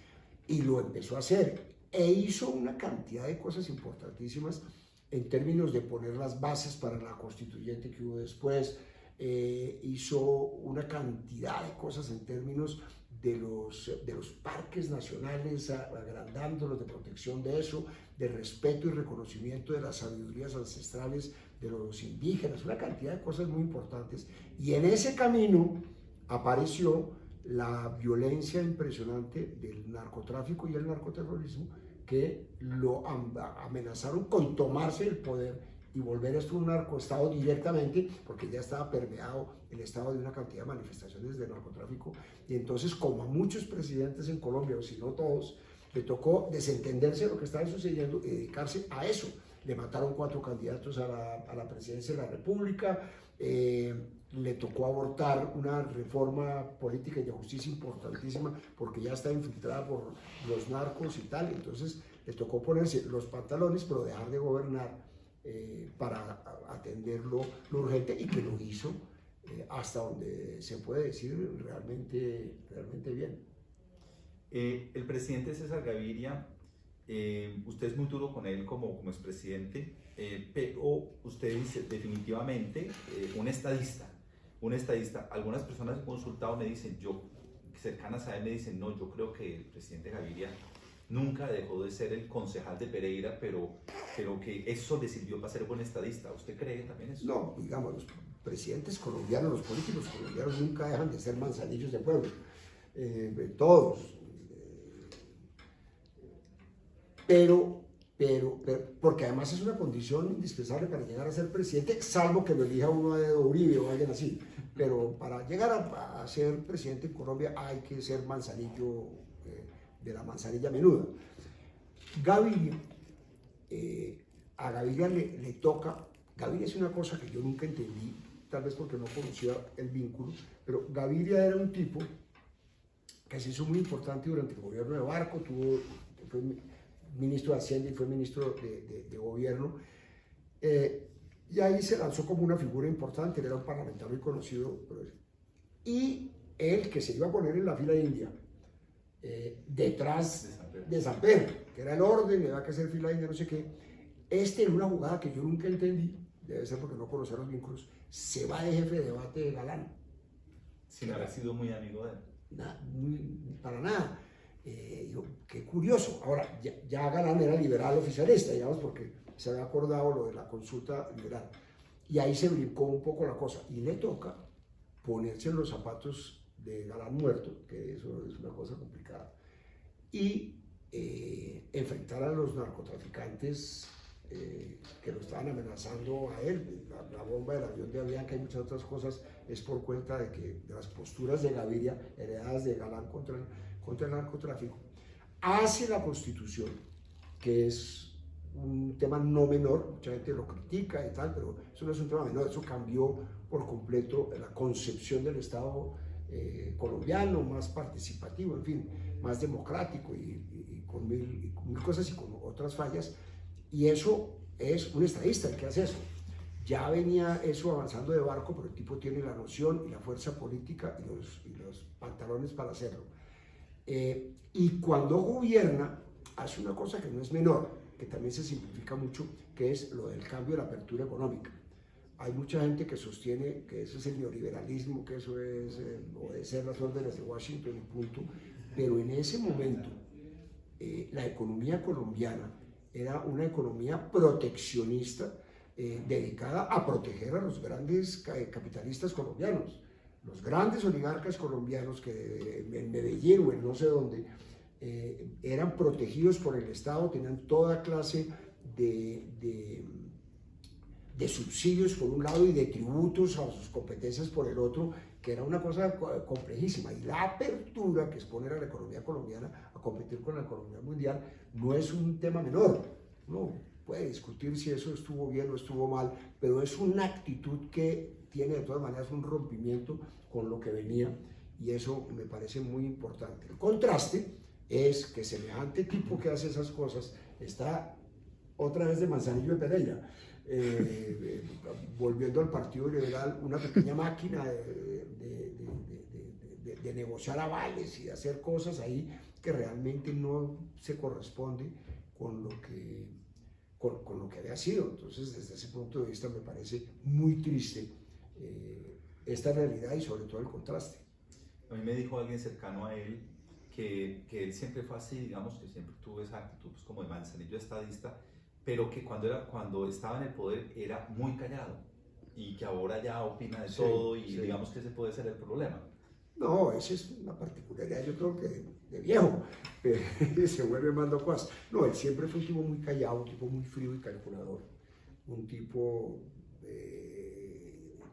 B: y lo empezó a hacer, e hizo una cantidad de cosas importantísimas en términos de poner las bases para la constituyente que hubo después, hizo una cantidad de cosas en términos de los parques nacionales, agrandándolos, de protección de eso, de respeto y reconocimiento de las sabidurías ancestrales de los indígenas, una cantidad de cosas muy importantes. Y en ese camino apareció la violencia impresionante del narcotráfico y el narcoterrorismo, que lo amenazaron con tomarse el poder y volver esto un narcoestado directamente, porque ya estaba permeado el estado de una cantidad de manifestaciones de narcotráfico. Y entonces, como a muchos presidentes en Colombia, o si no todos, le tocó desentenderse de lo que estaba sucediendo y dedicarse a eso. Le mataron 4 candidatos a la presidencia de la República, le tocó abortar una reforma política y de justicia importantísima porque ya está infiltrada por los narcos y tal. Entonces le tocó ponerse los pantalones, pero dejar de gobernar para atender lo urgente, y que lo hizo hasta donde se puede decir realmente bien.
C: El presidente César Gaviria, usted es muy duro con él como expresidente, pero usted dice definitivamente un estadista. Algunas personas que he consultado me dicen, cercanas a él me dicen, no, yo creo que el presidente Gaviria nunca dejó de ser el concejal de Pereira, pero que eso le sirvió para ser buen estadista. ¿Usted cree también eso?
B: No, digamos, los presidentes colombianos, los políticos colombianos nunca dejan de ser manzanillos de pueblo, todos. Pero, porque además es una condición indispensable para llegar a ser presidente, salvo que lo elija uno de Uribe o alguien así. Pero para llegar a ser presidente en Colombia hay que ser manzanillo de la manzanilla menuda. Gaviria, a Gaviria le toca, Gaviria es una cosa que yo nunca entendí tal vez porque no conocía el vínculo, pero Gaviria era un tipo que se hizo muy importante durante el gobierno de Barco, fue ministro de Hacienda y fue ministro de gobierno, y ahí se lanzó como una figura importante, él era un parlamentario muy conocido, y él que se iba a poner en la fila india, detrás de Samper, que era el orden, le había que hacer fila india, no sé qué. En una jugada que yo nunca entendí, debe ser porque no conocía los vínculos, se va de jefe de debate de Galán.
C: Sin haber sido muy amigo de él.
B: Para nada. Qué curioso. Ahora, ya Galán era liberal oficialista, digamos, porque se había acordado lo de la consulta liberal. Y ahí se brincó un poco la cosa. Y le toca ponerse en los zapatos de Galán muerto, que eso es una cosa complicada, y enfrentar a los narcotraficantes que lo estaban amenazando a él. La bomba del avión de Avianca y muchas otras cosas es por cuenta de las posturas de Gaviria heredadas de Galán contra el narcotráfico. Hace la Constitución, que es un tema no menor, mucha gente lo critica y tal, pero eso no es un tema menor, eso cambió por completo la concepción del Estado colombiano, más participativo, en fin, más democrático y con mil cosas y con otras fallas. Y eso es un estadista el que hace eso. Ya venía eso avanzando de Barco, pero el tipo tiene la noción y la fuerza política y los pantalones para hacerlo. Y cuando gobierna, hace una cosa que no es menor, que también se simplifica mucho, que es lo del cambio de la apertura económica. Hay mucha gente que sostiene que eso es el neoliberalismo, que eso es obedecer las órdenes de Washington y punto, pero en ese momento la economía colombiana era una economía proteccionista dedicada a proteger a los grandes capitalistas colombianos. Los grandes oligarcas colombianos que en Medellín o en no sé dónde eran protegidos por el Estado, tenían toda clase de subsidios por un lado y de tributos a sus competencias por el otro, que era una cosa complejísima. Y la apertura que es poner a la economía colombiana a competir con la economía mundial no es un tema menor. No puede discutir si eso estuvo bien o estuvo mal, pero es una actitud que tiene de todas maneras un rompimiento con lo que venía, y eso me parece muy importante. El contraste es que semejante tipo que hace esas cosas está otra vez de Manzanillo de Pereira, volviendo al Partido Liberal, una pequeña máquina de negociar avales y de hacer cosas ahí que realmente no se corresponde con lo que había sido. Entonces, desde ese punto de vista me parece muy triste esta realidad y sobre todo el contraste.
C: A mí me dijo alguien cercano a él que él siempre fue así, digamos, que siempre tuvo esa actitud pues, como de manzanillo estadista, pero que cuando estaba en el poder era muy callado y que ahora ya opina de todo y digamos que ese puede ser el problema.
B: No, esa es una particularidad, yo creo que de viejo, se vuelve más locuaz. No, él siempre fue un tipo muy callado, un tipo muy frío y calculador, un tipo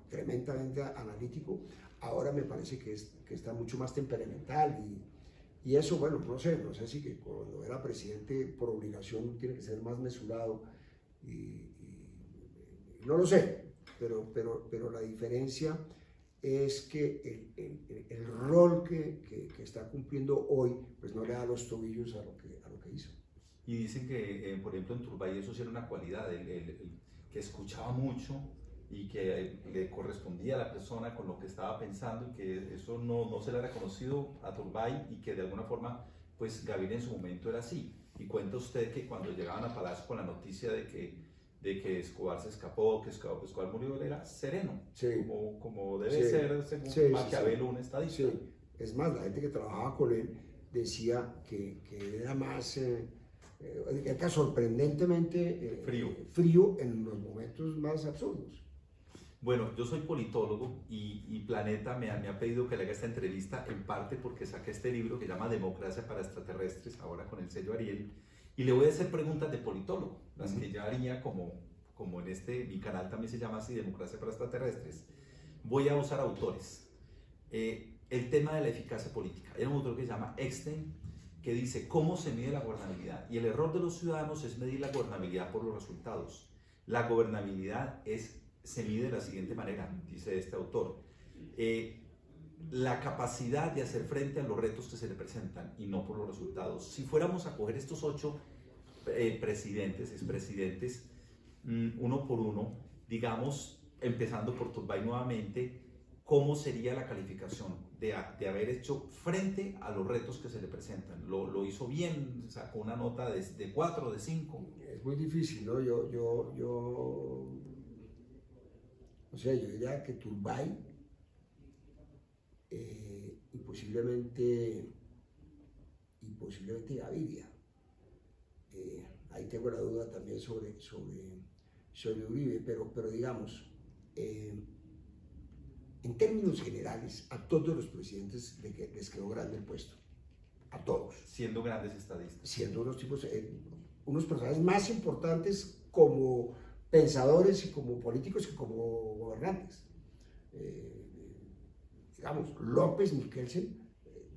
B: tremendamente analítico. Ahora me parece que está mucho más temperamental y eso, bueno, no sé si que cuando era presidente por obligación tiene que ser más mesurado y no lo sé, pero la diferencia es que el rol que está cumpliendo hoy pues no le da los tobillos a lo que hizo.
C: Y dicen que, por ejemplo, en Turbay eso sí era una cualidad, que escuchaba mucho y que le correspondía a la persona con lo que estaba pensando y que eso no se le ha reconocido a Turbay y que de alguna forma, pues Gaviria en su momento era así. Y cuenta usted que cuando llegaban a Palacio con la noticia de que Escobar se escapó, que Escobar murió, él era sereno,
B: sí,
C: como debe ser según Maquiavelo, un estadista.
B: Sí, es más, la gente que trabajaba con él decía que era más... era sorprendentemente frío en los momentos más absurdos.
C: Bueno, yo soy politólogo y Planeta me ha pedido que le haga esta entrevista en parte porque saqué este libro que se llama Democracia para Extraterrestres, ahora con el sello Ariel, y le voy a hacer preguntas de politólogo, las que yo haría como en mi canal también se llama así, Democracia para Extraterrestres. Voy a usar autores. El tema de la eficacia política. Hay un autor que se llama Eckstein, que dice cómo se mide la gobernabilidad. Y el error de los ciudadanos es medir la gobernabilidad por los resultados. La gobernabilidad es se mide de la siguiente manera, dice este autor. La capacidad de hacer frente a los retos que se le presentan y no por los resultados. Si fuéramos a coger estos 8 expresidentes, uno por uno, digamos, empezando por Turbay nuevamente, ¿cómo sería la calificación de haber hecho frente a los retos que se le presentan? ¿Lo hizo bien? ¿Sacó una nota de 4, de 5?
B: Es muy difícil, ¿no? O sea, yo diría que Turbay y posiblemente Gaviria. Ahí tengo la duda también sobre Uribe, pero digamos, en términos generales, a todos los presidentes les quedó grande el puesto, a todos.
C: Siendo grandes estadistas.
B: Siendo unos tipos, unos personajes más importantes como pensadores y como políticos y como gobernantes. Digamos, López Michelsen,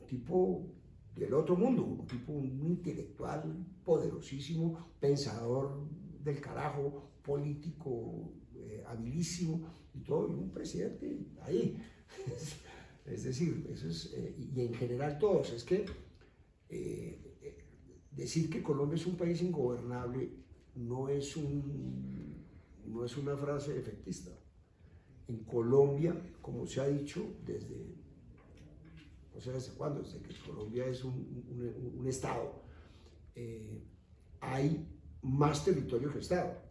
B: un tipo del otro mundo, un intelectual poderosísimo, pensador del carajo, político habilísimo y todo, y un presidente ahí. Es decir, eso es, y en general todos, es que decir que Colombia es un país ingobernable no es una frase efectista. En Colombia, como se ha dicho desde, no sé desde cuándo, desde que Colombia es un estado, hay más territorio que estado.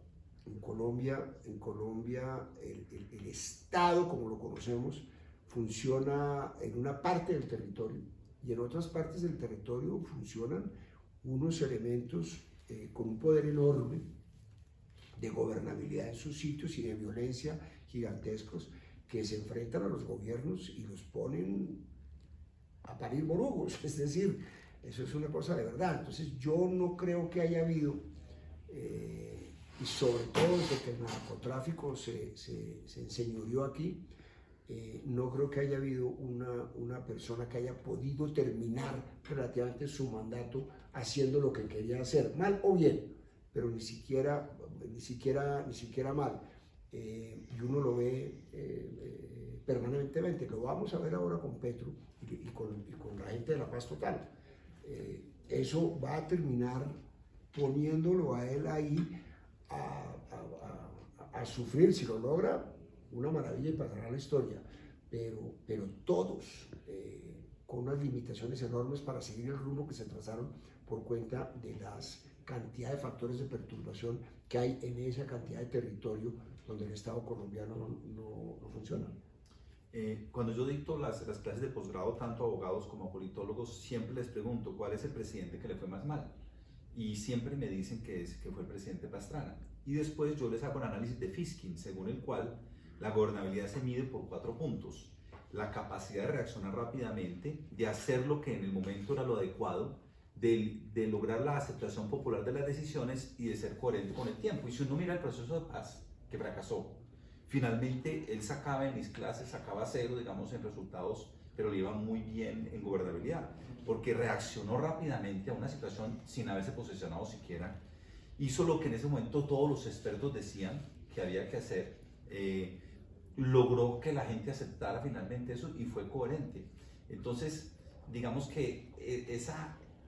B: En Colombia el estado, como lo conocemos, funciona en una parte del territorio y en otras partes del territorio funcionan unos elementos con un poder enorme de gobernabilidad en sus sitios y de violencia gigantescos que se enfrentan a los gobiernos y los ponen a parir borugos, es decir, eso es una cosa de verdad. Entonces yo no creo que haya habido, y sobre todo desde que el narcotráfico se enseñoreó aquí, no creo que haya habido una persona que haya podido terminar relativamente su mandato haciendo lo que quería hacer, mal o bien, pero ni siquiera mal. Y uno lo ve permanentemente. Lo vamos a ver ahora con Petro y con la gente de La Paz Total. Eso va a terminar poniéndolo a él ahí a sufrir. Si lo logra, una maravilla y pasará a la historia, pero todos con unas limitaciones enormes para seguir el rumbo que se trazaron por cuenta de las cantidad de factores de perturbación que hay en esa cantidad de territorio donde el Estado colombiano no funciona.
C: Cuando yo dicto las clases de posgrado, tanto a abogados como a politólogos, siempre les pregunto cuál es el presidente que le fue más mal. Y siempre me dicen que fue el presidente Pastrana. Y después yo les hago un análisis de Fiskin, según el cual la gobernabilidad se mide por 4 puntos. La capacidad de reaccionar rápidamente, de hacer lo que en el momento era lo adecuado, de lograr la aceptación popular de las decisiones y de ser coherente con el tiempo. Y si uno mira el proceso de paz, que fracasó, finalmente él sacaba en mis clases, sacaba 0, digamos, en resultados, pero le iba muy bien en gobernabilidad, porque reaccionó rápidamente a una situación sin haberse posicionado siquiera, hizo lo que en ese momento todos los expertos decían que había que hacer, logró que la gente aceptara finalmente eso y fue coherente. Entonces, digamos que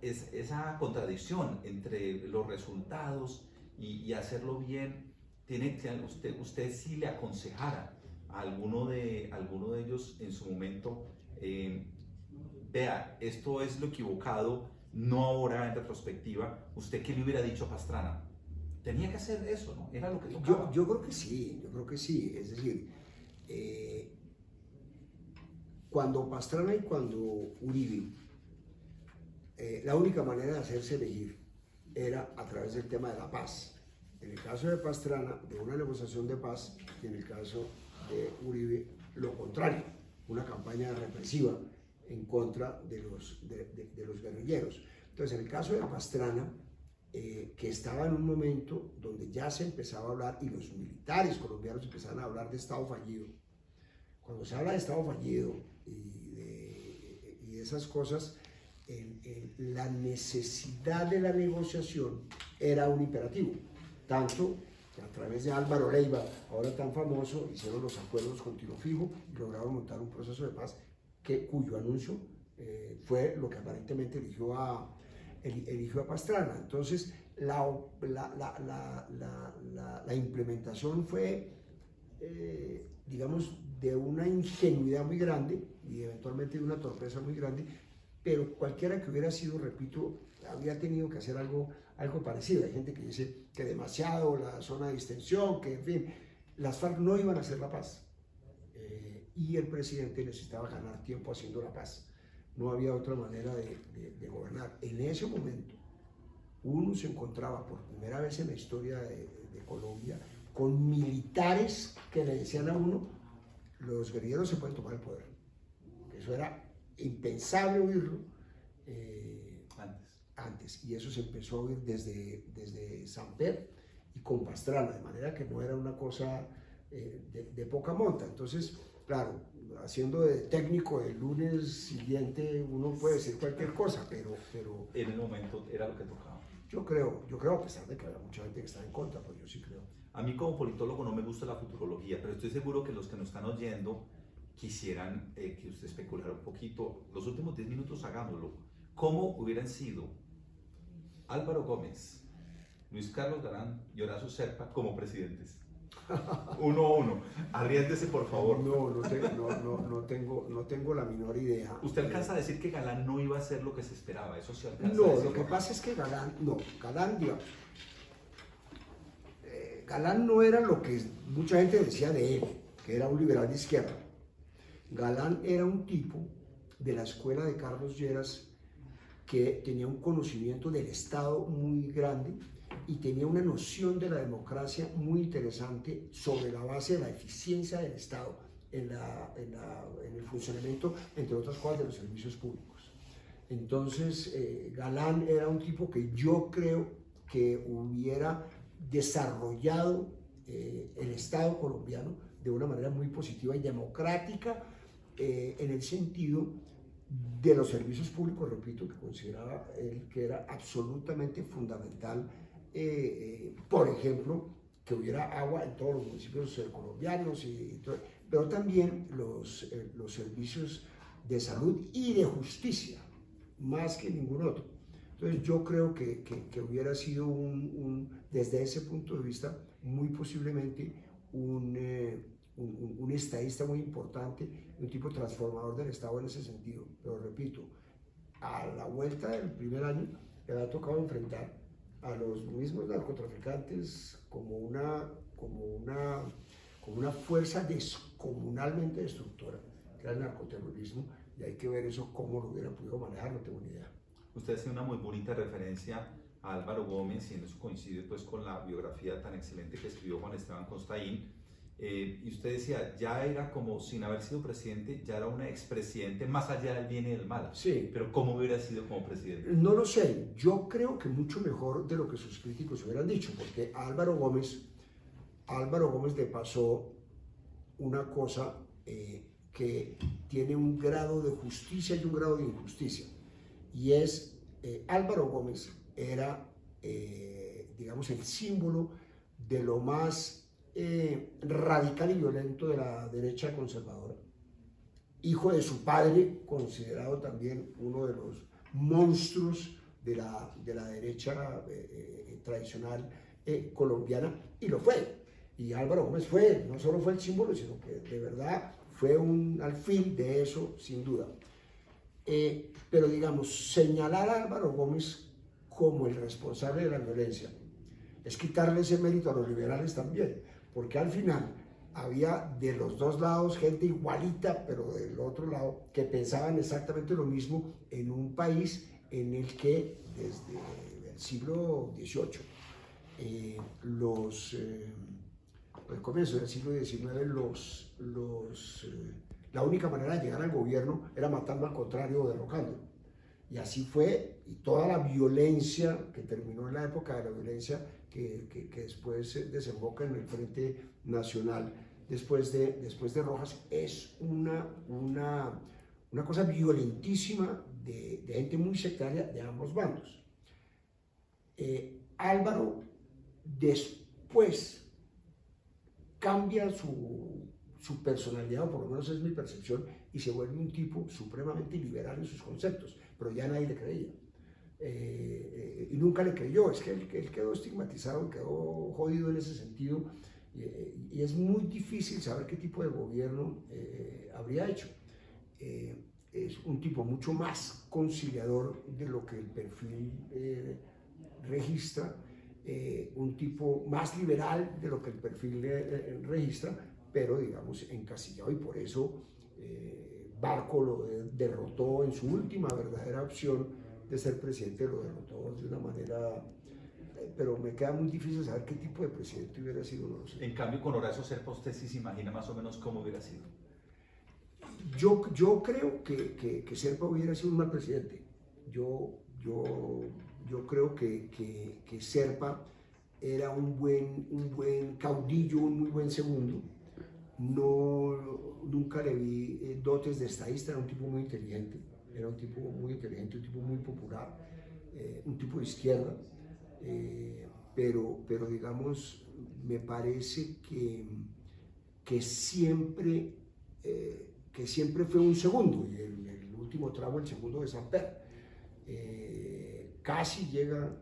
C: esa contradicción entre los resultados y hacerlo bien, usted si le aconsejara a alguno de ellos en su momento, vea, esto es lo equivocado, no ahora en retrospectiva, ¿usted qué le hubiera dicho a Pastrana? Tenía que hacer eso, ¿no? Era lo que tocaba.
B: Yo creo que sí, es decir, cuando Pastrana y cuando Uribe, la única manera de hacerse elegir era a través del tema de la paz. En el caso de Pastrana, de una negociación de paz, y en el caso de Uribe, lo contrario, una campaña represiva en contra de los guerrilleros. Entonces, en el caso de Pastrana, que estaba en un momento donde ya se empezaba a hablar, y los militares colombianos empezaban a hablar de Estado fallido. Cuando se habla de Estado fallido y de esas cosas, la necesidad de la negociación era un imperativo, tanto a través de Álvaro Leiva, ahora tan famoso, hicieron los acuerdos con tiro fijo y lograron montar un proceso de paz cuyo anuncio fue lo que aparentemente eligió a Pastrana. Entonces, la implementación fue, digamos, de una ingenuidad muy grande y eventualmente de una torpeza muy grande, pero cualquiera que hubiera sido, repito, habría tenido que hacer algo parecido. Hay gente que dice que demasiado la zona de distensión, que en fin, las FARC no iban a hacer la paz. Y el presidente necesitaba ganar tiempo haciendo la paz. No había otra manera de gobernar. En ese momento, uno se encontraba por primera vez en la historia de Colombia con militares que le decían a uno: los guerrilleros se pueden tomar el poder. Eso era impensable oírlo antes. Y eso se empezó a oír desde Samper y con Pastrana, de manera que no era una cosa de poca monta. Entonces, claro, haciendo de técnico el lunes siguiente uno puede decir cualquier cosa, pero
C: en el momento era lo que tocaba.
B: Yo creo, a pesar de que había mucha gente que está en contra, pues yo sí creo.
C: A mí como politólogo no me gusta la futurología, pero estoy seguro que los que nos están oyendo quisieran que usted especulara un poquito. Los últimos 10 minutos hagámoslo. ¿Cómo hubieran sido Álvaro Gómez, Luis Carlos Galán y Horacio Serpa como presidentes? Uno a uno. Arriésguese, por favor.
B: No tengo la menor idea.
C: ¿Usted alcanza a decir que Galán no iba a hacer lo que se esperaba? Eso sí alcanza a
B: No,
C: decir.
B: lo que pasa es que Galán no era lo que mucha gente decía de él, que era un liberal de izquierda. Galán era un tipo de la escuela de Carlos Lleras que tenía un conocimiento del Estado muy grande y tenía una noción de la democracia muy interesante sobre la base de la eficiencia del Estado en el funcionamiento, entre otras cosas, de los servicios públicos. Entonces, Galán era un tipo que yo creo que hubiera desarrollado el Estado colombiano de una manera muy positiva y democrática, en el sentido de los servicios públicos, repito, que consideraba él que era absolutamente fundamental. Por ejemplo, que hubiera agua en todos los municipios colombianos, pero también los servicios de salud y de justicia, más que ningún otro. Entonces yo creo que hubiera sido desde ese punto de vista, muy posiblemente un estadista muy importante, un tipo transformador del Estado en ese sentido. Pero repito, a la vuelta del primer año le había tocado enfrentar a los mismos narcotraficantes como una fuerza descomunalmente destructora, que era el narcoterrorismo, y hay que ver eso cómo lo hubiera podido manejar, no tengo ni idea.
C: Usted hace una muy bonita referencia a Álvaro Gómez, y en eso coincide pues con la biografía tan excelente que escribió Juan Esteban Costaín. Y usted decía, ya era como, sin haber sido presidente, ya era un expresidente más allá del bien y del mal.
B: Sí.
C: Pero ¿cómo hubiera sido como presidente?
B: No lo sé, yo creo que mucho mejor de lo que sus críticos hubieran dicho, porque a Álvaro Gómez le pasó una cosa que tiene un grado de justicia y un grado de injusticia, y es, Álvaro Gómez era, digamos, el símbolo de lo más radical y violento de la derecha conservadora, hijo de su padre, considerado también uno de los monstruos de la derecha tradicional colombiana, y lo fue. Y Álvaro Gómez no solo fue el símbolo, sino que de verdad fue un alfil de eso, sin duda. Pero digamos, señalar a Álvaro Gómez como el responsable de la violencia es quitarle ese mérito a los liberales también, porque al final había de los dos lados gente igualita, pero del otro lado, que pensaban exactamente lo mismo en un país en el que desde el siglo XVIII, al comienzo del siglo XIX, la única manera de llegar al gobierno era matando al contrario o derrocándolo. Y así fue, y toda la violencia que terminó en la época de la violencia que después desemboca en el Frente Nacional después de Rojas, es una cosa violentísima de gente muy sectaria de ambos bandos. Álvaro, después cambia su personalidad, o por lo menos es mi percepción, y se vuelve un tipo supremamente liberal en sus conceptos, pero ya nadie le creía. Y nunca le creyó, es que él quedó estigmatizado, quedó jodido en ese sentido, y es muy difícil saber qué tipo de gobierno habría hecho. Es un tipo mucho más conciliador de lo que el perfil registra, un tipo más liberal de lo que el perfil registra, pero digamos encasillado, y por eso Barco lo derrotó en su última verdadera opción de ser presidente, lo derrotó de una manera, pero me queda muy difícil saber qué tipo de presidente hubiera sido, no lo sé.
C: En cambio, con Horacio Serpa, usted sí se imagina más o menos cómo hubiera sido.
B: Yo creo que Serpa hubiera sido un mal presidente. Yo creo que Serpa era un buen caudillo, un muy buen segundo. Nunca le vi dotes de estadista, era un tipo muy inteligente, un tipo muy popular, un tipo de izquierda, pero digamos, me parece que siempre fue un segundo, y el último tramo, el segundo de Samper, casi llega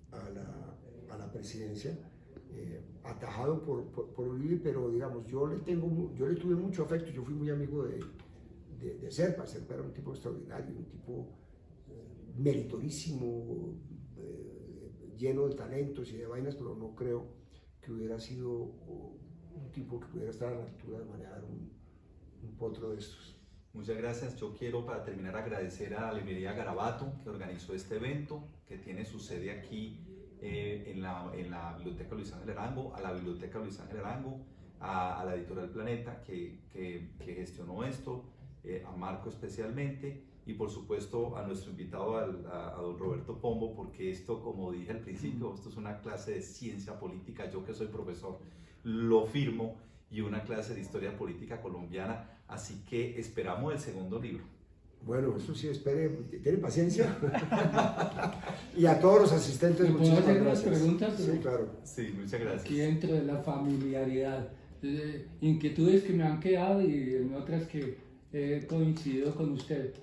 B: a la presidencia, atajado por Uribe, pero digamos, yo le tuve mucho afecto, yo fui muy amigo de Serpa. Serpa era un tipo extraordinario, un tipo meritorísimo, lleno de talentos y de vainas, pero no creo que hubiera sido un tipo que pudiera estar a la altura de manejar un potro de estos.
C: Muchas gracias. Yo quiero, para terminar, agradecer a la Librería Garabato, que organizó este evento, que tiene su sede aquí en la Biblioteca Luis Ángel Arango, a la Biblioteca Luis Ángel Arango, a la Editorial Planeta, que gestionó esto, a Marco especialmente, y por supuesto a nuestro invitado, a don Roberto Pombo, porque esto, como dije al principio, esto es una clase de ciencia política. Yo, que soy profesor, lo firmo, y una clase de historia política colombiana, así que esperamos el segundo libro.
B: Bueno, eso sí, espere, tiene paciencia. Y a todos los asistentes, muchísimas
A: hacer
B: gracias.
A: unas preguntas?
B: Sí, claro.
C: Sí, muchas gracias.
A: Aquí dentro de la familiaridad, inquietudes que me han quedado y en otras que he coincidido con usted.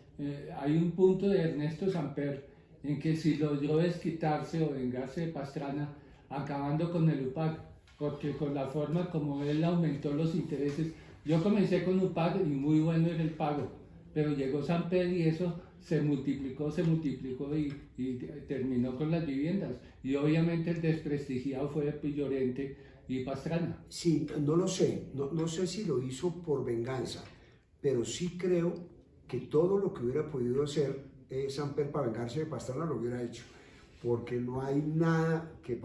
A: Hay un punto de Ernesto Samper en que si logró desquitarse o vengarse de Pastrana acabando con el UPAC, porque con la forma como él aumentó los intereses, yo comencé con UPAC y muy bueno era el pago, pero llegó Samper y eso se multiplicó y terminó con las viviendas, y obviamente el desprestigiado fue Llorente y Pastrana.
B: Sí, no lo sé, no sé si lo hizo por venganza, pero sí creo que todo lo que hubiera podido hacer Samper para vengarse de Pastrana lo hubiera hecho, porque no hay nada que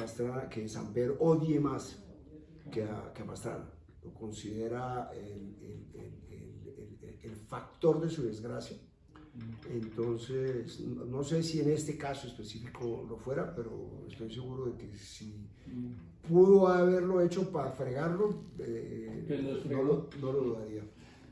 B: Samper odie más que a Pastrana. Lo considera el factor de su desgracia. Entonces, no sé si en este caso específico lo fuera, pero estoy seguro de que si pudo haberlo hecho para fregarlo, no lo dudaría.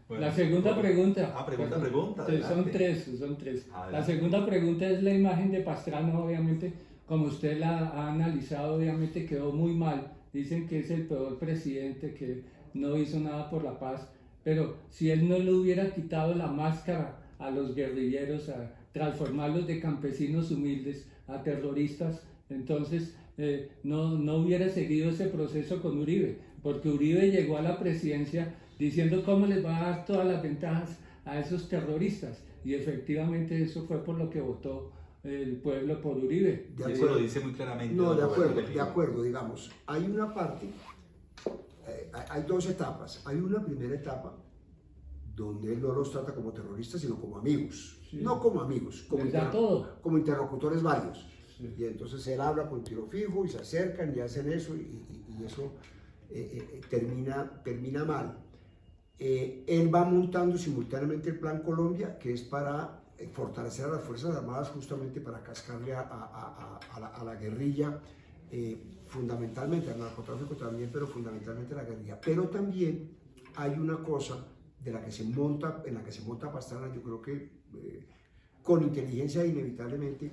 A: Bueno, la segunda pregunta.
C: Pregunta.
A: Son tres. La segunda pregunta es la imagen de Pastrana, obviamente, como usted la ha analizado, obviamente quedó muy mal. Dicen que es el peor presidente, que no hizo nada por la paz, pero si él no le hubiera quitado la máscara a los guerrilleros, a transformarlos de campesinos humildes a terroristas, entonces no hubiera seguido ese proceso con Uribe, porque Uribe llegó a la presidencia diciendo cómo les va a dar todas las ventajas a esos terroristas, y efectivamente eso fue por lo que votó el pueblo por Uribe.
C: Eso lo dice muy claramente.
B: No, de acuerdo, digamos, hay una parte, hay dos etapas. Hay una primera etapa donde él no los trata como terroristas, sino como amigos. Sí. No como amigos, como interlocutores varios. Sí. Y entonces él habla con tiro fijo y se acercan y hacen eso, y eso termina mal. Él va montando simultáneamente el Plan Colombia, que es para fortalecer a las Fuerzas Armadas, justamente para cascarle a la guerrilla, fundamentalmente al narcotráfico también, pero fundamentalmente a la guerrilla. Pero también hay una cosa en la que se monta Pastrana, yo creo que con inteligencia inevitablemente,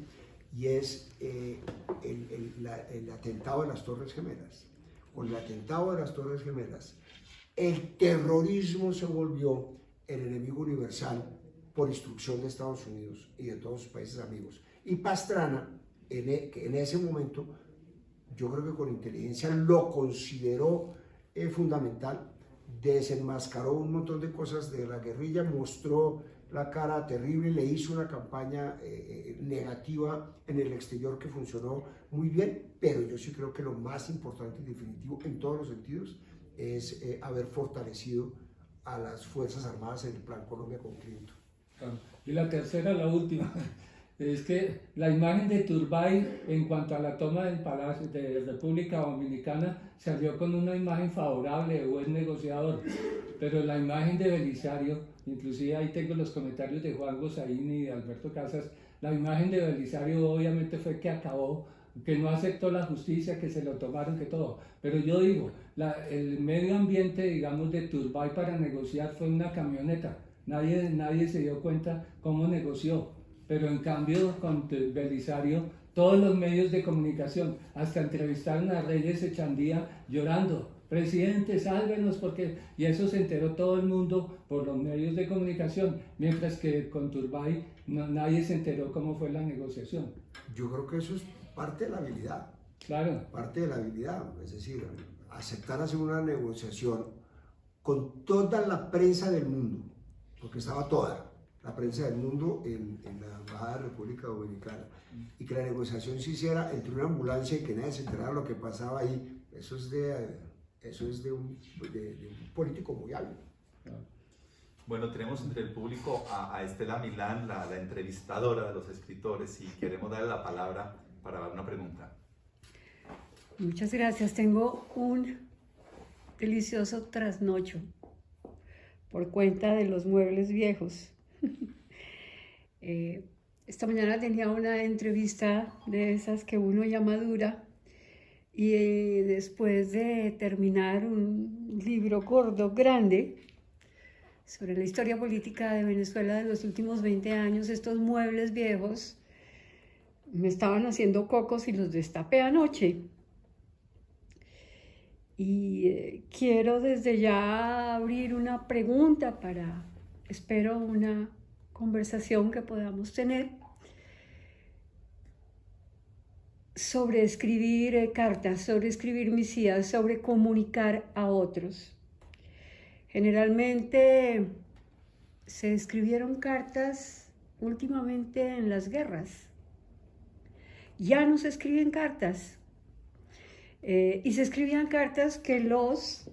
B: y es el atentado de las Torres Gemelas. con el atentado de las Torres Gemelas, el terrorismo se volvió el enemigo universal por instrucción de Estados Unidos y de todos sus países amigos. Y Pastrana, que en ese momento, yo creo que con inteligencia lo consideró fundamental, desenmascaró un montón de cosas de la guerrilla, mostró la cara terrible, le hizo una campaña negativa en el exterior que funcionó muy bien, pero yo sí creo que lo más importante y definitivo en todos los sentidos es haber fortalecido a las Fuerzas Armadas en el Plan Colombia con Clinton.
A: Y la tercera, la última, es que la imagen de Turbay en cuanto a la toma del Palacio de República Dominicana salió con una imagen favorable de buen negociador, pero la imagen de Belisario, inclusive ahí tengo los comentarios de Juan Gozaín y de Alberto Casas, la imagen de Belisario obviamente fue que acabó, que no aceptó la justicia, que se lo tomaron, que todo. Pero yo digo, el medio ambiente, digamos, de Turbay para negociar fue una camioneta. Nadie se dio cuenta cómo negoció. Pero en cambio, con Belisario, todos los medios de comunicación, hasta entrevistaron a Reyes Echandía llorando. Presidente, sálvenos, porque... Y eso se enteró todo el mundo por los medios de comunicación, mientras que con Turbay nadie se enteró cómo fue la negociación.
B: Yo creo que eso es parte de la habilidad.
A: Claro.
B: Parte de la habilidad, es decir, aceptar hacer una negociación con toda la prensa del mundo, porque estaba toda la prensa del mundo en la Embajada de República Dominicana, y que la negociación se hiciera entre una ambulancia y que nadie se enterara de lo que pasaba ahí, eso es de un político muy hábil.
C: Bueno, tenemos entre el público a Estela Milán, la entrevistadora de los escritores, y queremos darle la palabra para una pregunta.
D: Muchas gracias. Tengo un delicioso trasnocho por cuenta de los muebles viejos. Esta mañana tenía una entrevista de esas que uno llama dura, y después de terminar un libro gordo, grande, sobre la historia política de Venezuela de los últimos 20 años, estos muebles viejos me estaban haciendo cocos y los destapé anoche. Y quiero desde ya abrir una pregunta espero una conversación que podamos tener sobre escribir cartas, sobre escribir misivas, sobre comunicar a otros. Generalmente se escribieron cartas últimamente en las guerras. Ya no se escriben cartas. Y se escribían cartas que los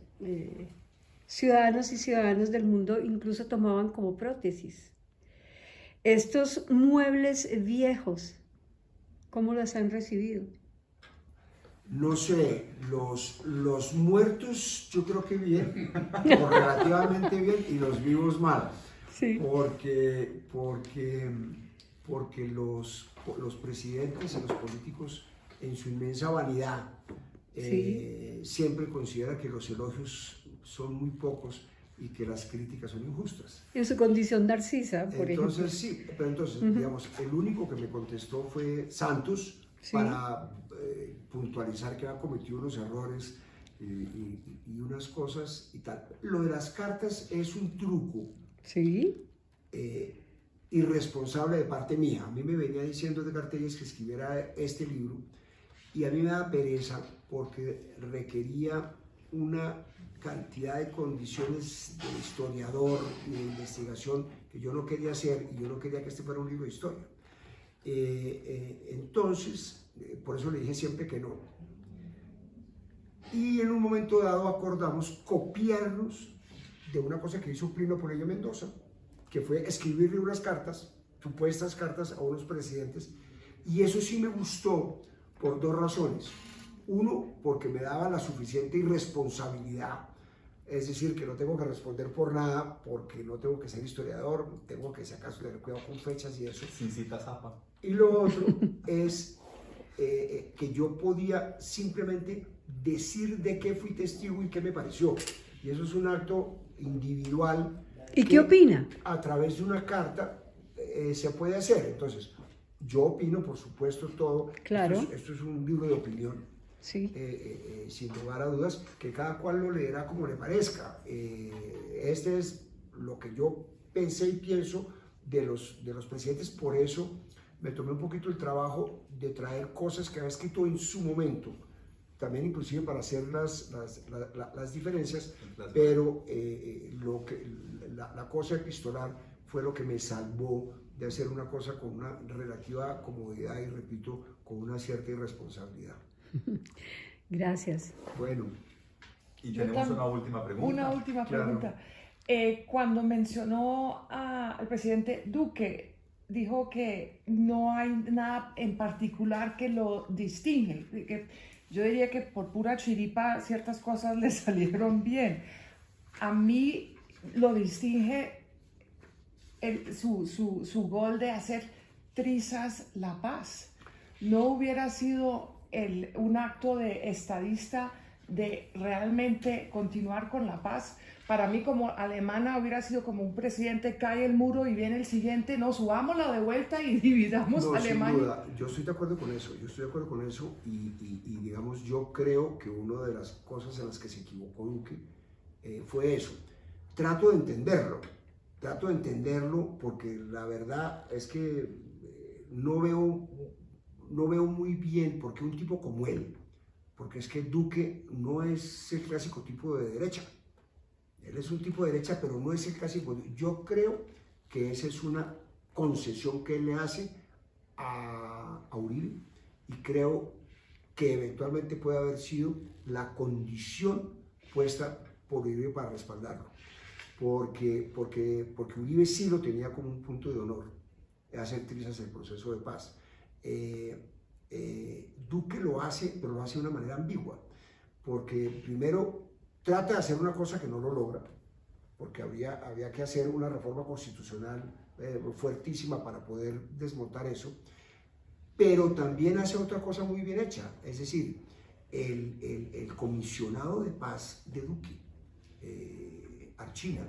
D: ciudadanos y ciudadanas del mundo incluso tomaban como prótesis. Estos muebles viejos, ¿cómo los han recibido?
B: No sé, los muertos yo creo que bien, o relativamente bien, y los vivos mal.
D: Sí.
B: Porque los presidentes y los políticos, en su inmensa vanidad,
D: Sí.
B: siempre consideran que los elogios son muy pocos y que las críticas son injustas.
D: En su condición narcisa, por
B: Entonces,
D: ejemplo.
B: sí, pero entonces, digamos, el único que me contestó fue Santos,
D: Sí.
B: para puntualizar que había cometido unos errores y unas cosas y tal. Lo de las cartas es un truco
D: Sí.
B: irresponsable de parte mía. A mí me venía diciendo de Cartelles que escribiera este libro, y a mí me da pereza porque requería una cantidad de condiciones de historiador y de investigación que yo no quería hacer, y yo no quería que este fuera un libro de historia. Entonces, por eso le dije siempre que no. Y en un momento dado acordamos copiarnos de una cosa que hizo Plinio Polello Mendoza, que fue escribirle unas cartas, supuestas cartas a unos presidentes, y eso sí me gustó por dos razones. Uno, porque me daba la suficiente irresponsabilidad, es decir, que no tengo que responder por nada, porque no tengo que ser historiador, tengo que, si acaso, tener cuidado con fechas y eso.
C: Sin cita zapa.
B: Y lo otro es que yo podía simplemente decir de qué fui testigo y qué me pareció. Y eso es un acto individual.
D: ¿Y qué opina?
B: A través de una carta se puede hacer. Entonces, yo opino, por supuesto, todo.
D: Claro.
B: Esto es un libro de opinión.
D: Sí.
B: Sin lugar a dudas, que cada cual lo leerá como le parezca. Este es lo que yo pensé y pienso de los presidentes, por eso me tomé un poquito el trabajo de traer cosas que había escrito en su momento, también inclusive para hacer las diferencias, pero la cosa epistolar fue lo que me salvó de hacer una cosa con una relativa comodidad y, repito, con una cierta irresponsabilidad.
D: Gracias.
B: Bueno.
C: Y tenemos una última pregunta.
E: Una última pregunta. Cuando mencionó al presidente Duque, dijo que no hay nada en particular que lo distingue. Que yo diría que por pura chiripa ciertas cosas le salieron bien. A mí lo distingue su gol de hacer trizas la paz. No hubiera sido un acto de estadista de realmente continuar con la paz. Para mí, como alemana, hubiera sido como un presidente, cae el muro y viene el siguiente, no, subámosla de vuelta y dividamos Alemania.
B: Sin duda, yo estoy de acuerdo con eso, y digamos, yo creo que una de las cosas en las que se equivocó Duque fue eso. Trato de entenderlo porque la verdad es que no veo muy bien por qué un tipo como él, porque es que Duque no es el clásico tipo de derecha. Él es un tipo de derecha, pero no es el clásico. Yo creo que esa es una concesión que él le hace a Uribe, y creo que eventualmente puede haber sido la condición puesta por Uribe para respaldarlo. Porque Uribe sí lo tenía como un punto de honor, hacer trizas el proceso de paz. Duque lo hace, pero lo hace de una manera ambigua, porque primero trata de hacer una cosa que no lo logra, porque había que hacer una reforma constitucional fuertísima para poder desmontar eso, pero también hace otra cosa muy bien hecha, es decir, el comisionado de paz de Duque, Archina,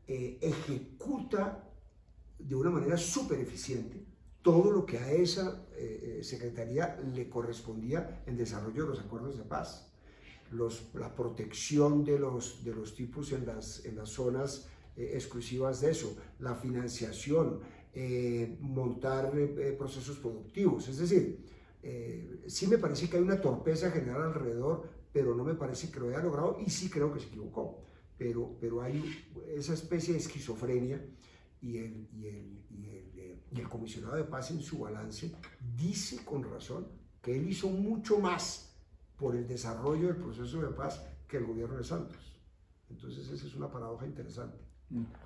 B: ejecuta de una manera súper eficiente todo lo que a esa secretaría le correspondía en desarrollo de los acuerdos de paz. La protección de los tipos en las zonas exclusivas de eso, la financiación, montar procesos productivos. Es decir, sí me parece que hay una torpeza general alrededor, pero no me parece que lo haya logrado, y sí creo que se equivocó. Pero hay esa especie de esquizofrenia, y el comisionado de paz en su balance dice con razón que él hizo mucho más por el desarrollo del proceso de paz que el gobierno de Santos. Entonces esa es una paradoja interesante.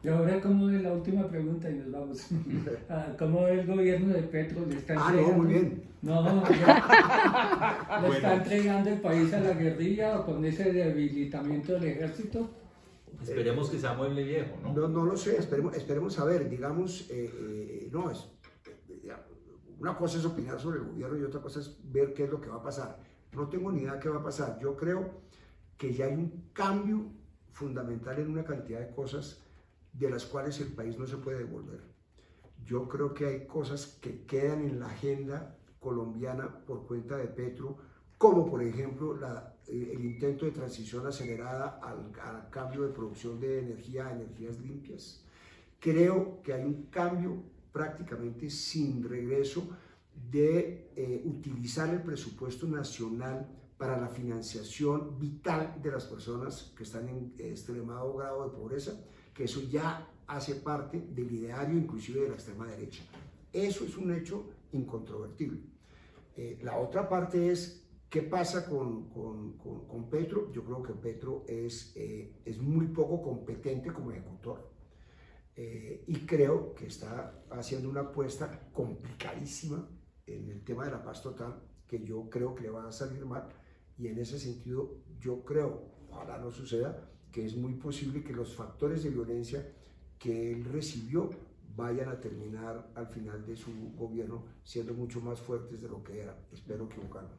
A: Y ahora, ¿cómo es la última pregunta y nos vamos? ¿Cómo el gobierno de Petro le está entregando?
B: No, muy bien.
A: No, ¿le está entregando el país a la guerrilla o con ese debilitamiento del ejército?
C: Esperemos que sea mueble viejo, ¿no?
B: No lo sé, esperemos a ver, digamos, una cosa es opinar sobre el gobierno y otra cosa es ver qué es lo que va a pasar. No tengo ni idea qué va a pasar. Yo creo que ya hay un cambio fundamental en una cantidad de cosas de las cuales el país no se puede devolver. Yo creo que hay cosas que quedan en la agenda colombiana por cuenta de Petro, como por ejemplo el intento de transición acelerada al cambio de producción de energía a energías limpias. Creo que hay un cambio prácticamente sin regreso de utilizar el presupuesto nacional para la financiación vital de las personas que están en extremado grado de pobreza, que eso ya hace parte del ideario inclusive de la extrema derecha. Eso es un hecho incontrovertible. La otra parte es qué pasa con Petro. Yo creo que Petro es muy poco competente como ejecutor. Y creo que está haciendo una apuesta complicadísima en el tema de la paz total, que yo creo que le va a salir mal, y en ese sentido yo creo, ojalá no suceda, que es muy posible que los factores de violencia que él recibió vayan a terminar al final de su gobierno siendo mucho más fuertes de lo que eran. Espero equivocarme.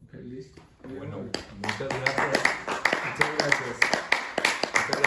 A: Okay, listo.
C: Bueno, muchas gracias.
B: Muchas gracias.